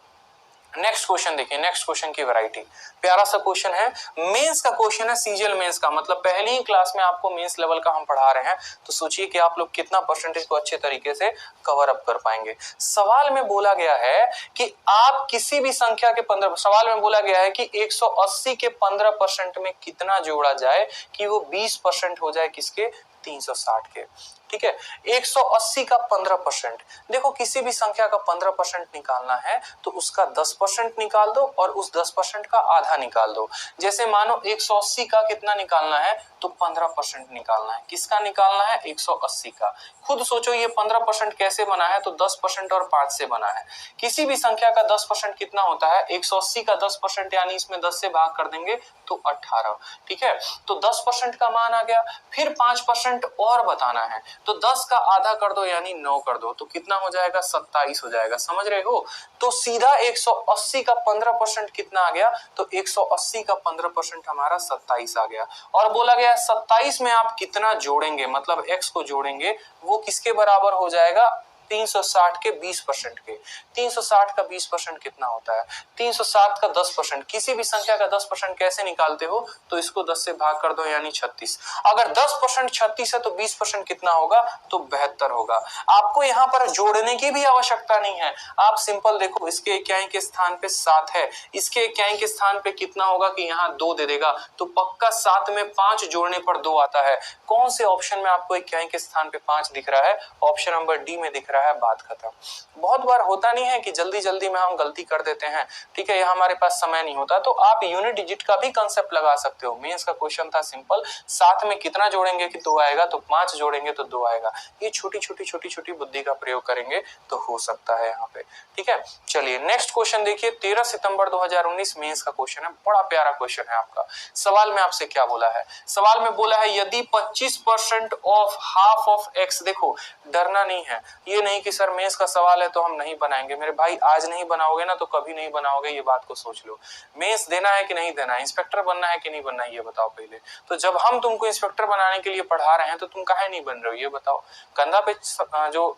नेक्स्ट क्वेश्चन देखिए, नेक्स्ट क्वेश्चन की वैरायटी, प्यारा सा क्वेश्चन है, मेंस का क्वेश्चन है, सीजीएल मेंस का, मतलब पहली ही क्लास में आपको मेंस लेवल का हम पढ़ा रहे हैं, तो सोचिए कि आप लोग कितना परसेंटेज को अच्छे तरीके से कवर अप कर पाएंगे। सवाल में बोला गया है कि आप किसी भी संख्या के 15, सवाल में बोला गया है कि 180 के 15% में कितना जोड़ा जाए कि वो 20% हो जाए किसके, 360 के। ठीक है, 180 का 15%, देखो किसी भी संख्या का 15% निकालना है तो उसका 10% निकाल दो और उस 10% का आधा निकाल दो। जैसे मानो 180 का कितना निकालना है तो 15% निकालना है, किसका निकालना है, 180 का। खुद सोचो ये 15% कैसे बना है, तो 10% और 5 से बना है। किसी भी संख्या का 10% कितना होता है, 180 का 10% यानी इसमें 10 से भाग कर देंगे तो 18। ठीक है, तो 10% का मान आ गया, फिर 5% और बताना है, तो 10 का आधा कर दो यानी 9 कर दो, तो कितना हो जाएगा 27 हो जाएगा। समझ रहे हो? तो सीधा 180 का 15% कितना आ गया, तो 180 का 15% हमारा 27 आ गया। और बोला गया 27 में आप कितना जोड़ेंगे, मतलब x को जोड़ेंगे, वो किसके बराबर हो जाएगा, 360 के 20% के। 360 का 20% कितना होता है, 360 का 10%। किसी भी संख्या का 10% कैसे निकालते हो, तो इसको 10 से भाग कर दो यानी 36। अगर 10% 36 है तो 20% कितना होगा, तो 72 होगा। आपको यहाँ पर जोड़ने की भी आवश्यकता नहीं है, आप सिंपल देखो, इसके इकाई के स्थान पे 7 है, इसके इकाई के स्थान पे कितना होगा कि यहाँ 2 दे देगा, तो पक्का 7 में 5 जोड़ने पर 2 आता है। कौन से ऑप्शन में आपको इकाई के स्थान पे 5 दिख रहा है, ऑप्शन नंबर डी में दिख रहा है। बात खत्म। बहुत बार होता नहीं है कि जल्दी जल्दी में हम गलती कर देते हैं, ठीक है, यहाँ हमारे पास समय नहीं होता, तो आप यूनिट डिजिट का भी कंसेप्ट लगा सकते हो। मेंस का क्वेश्चन था सिंपल, 7 में कितना जोड़ेंगे कि 2 आएगा, तो 5 जोड़ेंगे तो 2 आएगा। ये छोटी छोटी बुद्धि का प्रयोग करेंगे तो हो सकता है यहाँ पे, ठीक है। चलिए नेक्स्ट क्वेश्चन देखिए, 13 सितंबर 2019 मेंस का क्वेश्चन है, बड़ा प्यारा क्वेश्चन है आपका। सवाल में आपसे क्या बोला है, सवाल में बोला है यदि 25% ऑफ हाफ ऑफ एक्स, देखो डरना नहीं है, ये नहीं कि सर मेंस का सवाल है तो हम नहीं बनाएंगे। मेरे भाई आज नहीं बनाओगे ना तो कभी नहीं बनाओगे, ये बात को सोच लो। मेंस देना है कि नहीं देना है, इंस्पेक्टर बनना है कि नहीं बनना है, ये बताओ पहले। तो जब हम तुमको इंस्पेक्टर बनाने के लिए पढ़ा रहे हैं तो तुम काहे नहीं बन रहे हो, ये बताओ। कंधा पे जो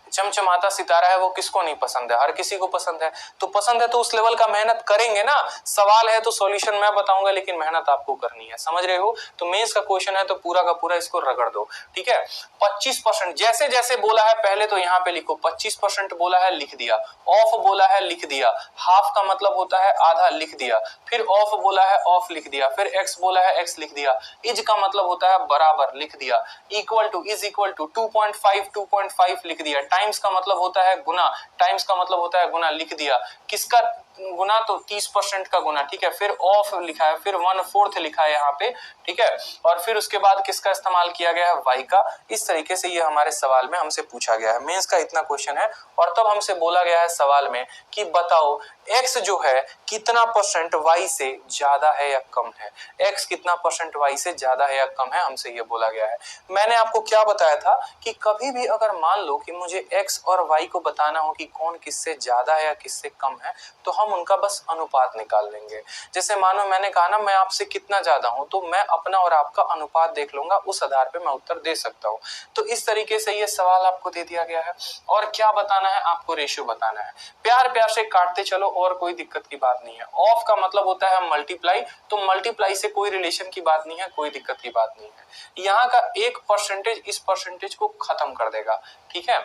चमचमाता सितारा है वो किसको नहीं पसंद है, हर किसी को पसंद है। तो पसंद है तो उस लेवल का मेहनत करेंगे ना। सवाल है तो सॉल्यूशन मैं बताऊंगा, लेकिन मेहनत आपको करनी है। समझ रहे हो? तो मेंस का क्वेश्चन है तो पूरा का पूरा इसको रगड़ दो, ठीक है। 25% जैसे जैसे बोला है पहले तो यहाँ पे लिखो, 25% बोला है लिख दिया, ऑफ बोला है लिख दिया, हाफ का मतलब होता है आधा लिख दिया, फिर ऑफ बोला है ऑफ लिख दिया, फिर एक्स बोला है एक्स लिख दिया, इज का मतलब होता है बराबर लिख दिया, equal to is equal to 2.5 लिख दिया, टाइम्स का मतलब होता है गुना, टाइम्स का मतलब होता है गुना लिख दिया, किसका गुना, तो 30% का गुना, ठीक है। फिर ऑफ लिखा है, फिर 1/4 लिखा है यहाँ पे, ठीक है। और फिर उसके बाद किसका इस्तेमाल किया गया है, वाई का। इस तरीके से ये हमारे सवाल में हमसे पूछा गया है। मेंस का इतना क्वेश्चन है और तब हमसे बोला गया है सवाल में कि बताओ एक्स जो है कितना परसेंट वाई से ज्यादा है या कम है, एक्स कितना परसेंट वाई से ज्यादा है या कम है, हमसे ये बोला गया है। मैंने आपको क्या बताया था कि कभी भी अगर मान लो कि मुझे एक्स और वाई को बताना हो कि कौन किससे ज्यादा है या किससे कम है, तो हम उनका बस अनुपात निकाल लेंगे। जैसे मानो मैंने कहा ना मैं आपसे कितना ज्यादा हूं, तो मैं अपना और आपका अनुपात देख लूंगा, उस आधार पे मैं उत्तर दे सकता हूं। तो इस तरीके से ये सवाल आपको दे दिया गया है। और क्या बताना है आपको, रेशियो बताना है। प्यार प्यार से काटते चलो और कोई दिक्कत की बात नहीं है। ऑफ का मतलब होता है मल्टीप्लाई, तो मल्टीप्लाई से कोई रिलेशन की बात नहीं है, कोई दिक्कत की बात नहीं है। यहाँ का 1% इस परसेंटेज को खत्म कर देगा, ठीक है।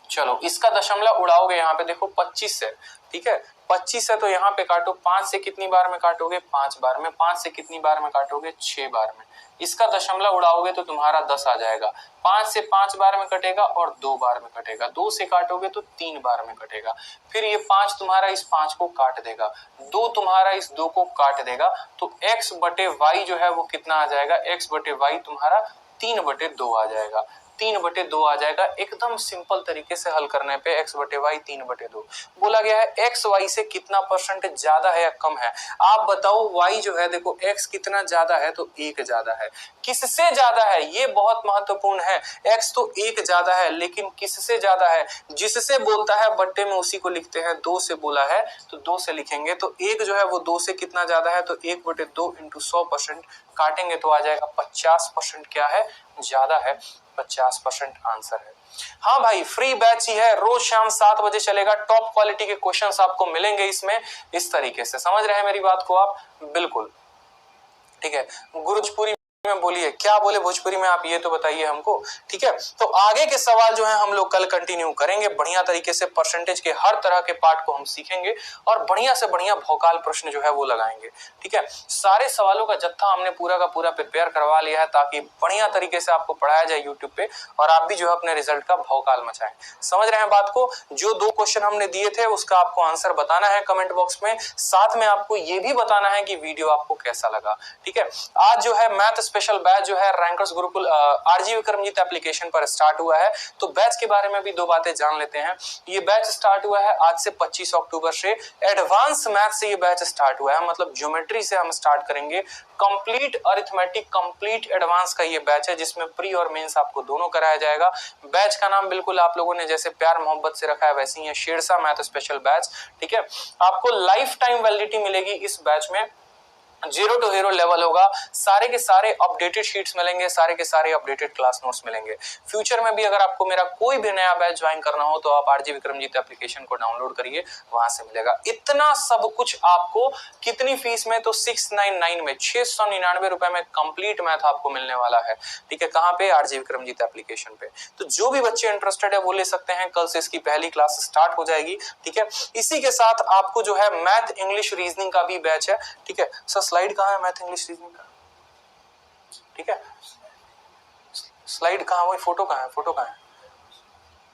चलो इसका दशमलव उड़ाओगे, यहाँ पे देखो 25 है, ठीक है। 25 है तो यहाँ पे काटो, 5 से कितनी बार में काटोगे, 5 बार में, 5 से कितनी बार में काटोगे, 6 बार में। इसका दशमलव उड़ाओगे तो तुम्हारा 10 आ जाएगा। 5 से 5 बार में कटेगा और 2 बार में कटेगा, 2 से काटोगे तो 3 बार में कटेगा। फिर ये 5 तुम्हारा इस 5 को काट देगा, 2 तुम्हारा इस 2 को काट देगा, तो x बटे वाई जो है वो कितना आ जाएगा, x बटे वाई तुम्हारा 3/2 आ जाएगा, 3/2 आ जाएगा। एकदम सिंपल तरीके से हल करने पे x बटे वाई 3/2 बोला गया है। x y से कितना परसेंट ज्यादा है या कम है, आप बताओ। y जो है देखो x कितना ज्यादा है, तो 1 ज्यादा है। किससे ज्यादा है, ये बहुत महत्वपूर्ण है। x तो 1 ज्यादा है, लेकिन किससे ज्यादा है, जिससे बोलता है बट्टे में उसी को लिखते हैं। 2 से बोला है तो 2 से लिखेंगे, तो 1 जो है वो 2 से कितना ज्यादा है, तो 1/2 × 100% काटेंगे तो आ जाएगा 50% क्या है, ज्यादा है, 50% आंसर है। हाँ भाई फ्री बैच ही है, रोज शाम 7 बजे चलेगा। टॉप क्वालिटी के क्वेश्चंस आपको मिलेंगे इसमें। इस तरीके से समझ रहे हैं मेरी बात को आप, बिल्कुल ठीक है। भोजपुरी में बोलिए, क्या बोले भोजपुरी में आप, ये तो बताइए हमको, ठीक है। तो आगे के सवाल जो है हम लोग कल कंटिन्यू करेंगे बढ़िया तरीके से। परसेंटेज के हर तरह के पार्ट को हम सीखेंगे और बढ़िया से बढ़िया भौकाल प्रश्न जो है वो लगाएंगे, ठीक है। सारे सवालों का जत्था हमने पूरा का पूरा प्रिपेयर करवा लिया है, ताकि बढ़िया तरीके से आपको पढ़ाया जाए यूट्यूब पे और आप भी जो है अपने रिजल्ट का भौकाल मचाएं। समझ रहे हैं बात को। जो 2 क्वेश्चन हमने दिए थे उसका आपको आंसर बताना है कमेंट बॉक्स में, साथ में आपको ये भी बताना है कि वीडियो आपको कैसा लगा, ठीक है। आज जो है मैथ स्पेशल बैच जो है rankers Gurukul RG Vikramjeet application पर स्टार्ट हुआ है। तो बैच के बारे में भी दो बातें जान लेते हैं। ये बैच स्टार्ट हुआ है आज से 25 अक्टूबर से। एडवांस मैथ से ये बैच स्टार्ट हुआ है, मतलब ज्योमेट्री से हम स्टार्ट करेंगे। कंप्लीट अरिथमेटिक, कंप्लीट एडवांस का ये बैच है जिसमें प्री और मेंस आपको दोनों कराया जाएगा। बैच का नाम बिल्कुल आप लोगों ने जैसे प्यार मोहब्बत से रखा है वैसे ही है, शेरशाह मैथ स्पेशल बैच। ठीक है, आपको लाइफ टाइम वैलिडिटी मिलेगी इस बैच में। 0 to हीरो लेवल होगा। सारे के सारे अपडेटेड शीट्स मिलेंगे, सारे के सारे अपडेटेड क्लास नोट्स मिलेंगे। फ्यूचर में भी अगर आपको मेरा कोई भी नया बैच ज्वाइन करना हो तो आप आरजी विक्रमजीत एप्लीकेशन को डाउनलोड करिए, वहां से मिलेगा। इतना सब कुछ आपको कितनी फीस में? तो 699 में, 699 रुपए में कंप्लीट मैथ आपको मिलने वाला है। ठीक है, कहां पे? आरजी विक्रमजीत एप्लीकेशन पे। तो जो भी बच्चे इंटरेस्टेड है वो ले सकते हैं, कल से इसकी पहली क्लास स्टार्ट हो जाएगी। ठीक है, इसी के साथ आपको जो है मैथ इंग्लिश रीजनिंग का भी बैच है। ठीक है सर, स्लाइड कहाँ है मैथ इंग्लिश रीजनिंग का? ठीक है, स्लाइड कहाँ, वही फोटो कहाँ है, फोटो कहाँ है?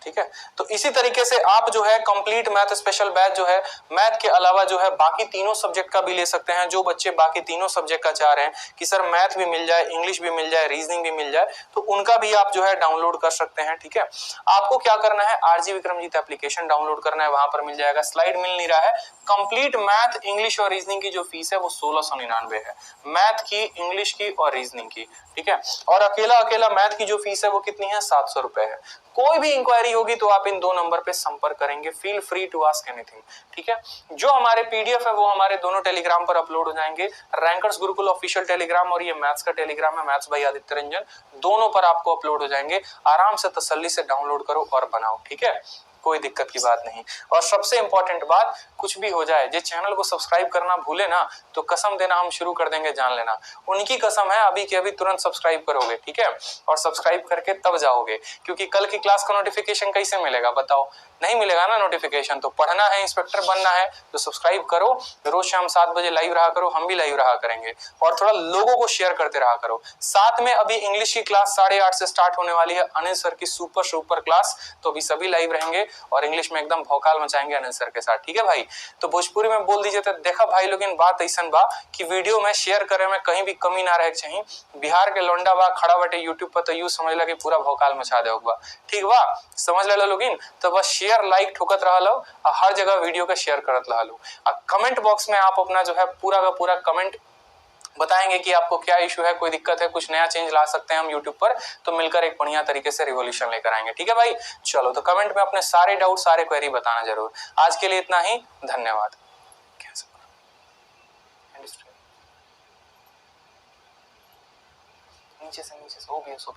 ठीक है, तो इसी तरीके से आप जो है कंप्लीट मैथ स्पेशल बैच जो है मैथ के अलावा जो है बाकी तीनों सब्जेक्ट का भी ले सकते हैं। जो बच्चे बाकी तीनों सब्जेक्ट का चाह रहे हैं कि सर मैथ भी मिल जाए, इंग्लिश भी मिल जाए, रीजनिंग भी मिल जाए, तो उनका भी आप जो है डाउनलोड कर सकते हैं। ठीक है, आपको क्या करना है, आरजी विक्रमजीत एप्लीकेशन डाउनलोड करना है, वहां पर मिल जाएगा। स्लाइड मिल नहीं रहा है। कंप्लीट मैथ इंग्लिश और रीजनिंग की जो फीस है वो 1699 है, मैथ की, इंग्लिश की और रीजनिंग की। ठीक है, और अकेला मैथ की जो फीस है वो कितनी है? 700 रुपए है। कोई भी इंक्वायरी होगी तो आप इन दो नंबर पे संपर्क करेंगे। Feel free to ask anything. ठीक है, जो हमारे पीडीएफ है वो हमारे दोनों टेलीग्राम पर अपलोड हो जाएंगे, रैंकर्स गुरुकुल ऑफिशियल टेलीग्राम और ये मैथ्स का टेलीग्राम है, मैथ्स बाय आदित्य रंजन, दोनों पर आपको अपलोड हो जाएंगे। आराम से तसल्ली से डाउनलोड करो और बनाओ। ठीक है, कोई दिक्कत की बात नहीं। और सबसे इंपॉर्टेंट बात, कुछ भी हो जाए, जो चैनल को सब्सक्राइब करना भूले ना तो कसम देना हम शुरू कर देंगे, जान लेना। उनकी कसम है, अभी के अभी तुरंत सब्सक्राइब करोगे। ठीक है, और सब्सक्राइब करके तब जाओगे, क्योंकि कल की क्लास का नोटिफिकेशन कैसे मिलेगा बताओ? नहीं मिलेगा ना नोटिफिकेशन। तो पढ़ना है, इंस्पेक्टर बनना है तो सब्सक्राइब करो, रोज शाम 7 बजे लाइव रहा करो, हम भी लाइव रहा करेंगे, और थोड़ा लोगों को शेयर करते रहा करो। साथ में अभी इंग्लिश की क्लास 8:30 से स्टार्ट होने वाली है, अनिल सर की सुपर क्लास, तो अभी सभी लाइव रहेंगे और इंग्लिश में एकदम भौकाल मचाएंगे अनिल सर के साथ। ठीक है भाई, तो भोजपुरी में बोल दीजिए। तो देखा भाई लोग, इन बात ऐसा बा कि वीडियो में शेयर करे में कहीं भी कमी ना रहे चाहिए। बिहार के लोंडा बा खड़ा बटे यूट्यूब पर, तो यू समझ ला कि पूरा भौकाल मचा दे बा। ठीक बा, समझ ले लोग इन, तो बस शेयर लाइक ठोकत रहा लो, हर जगह वीडियो का शेयर करत रहा लो। कमेंट बॉक्स में आप अपना जो है पूरा का पूरा कमेंट बताएंगे कि आपको क्या इशू है, कोई दिक्कत है, कुछ नया चेंज ला सकते हैं हम यूट्यूब पर, तो मिलकर एक बढ़िया तरीके से रिवॉल्यूशन लेकर आएंगे। ठीक है भाई, चलो तो कमेंट में अपने सारे डाउट, सारे क्वेरी बताना जरूर। आज के लिए इतना ही, धन्यवाद। नीचे से ओबीएस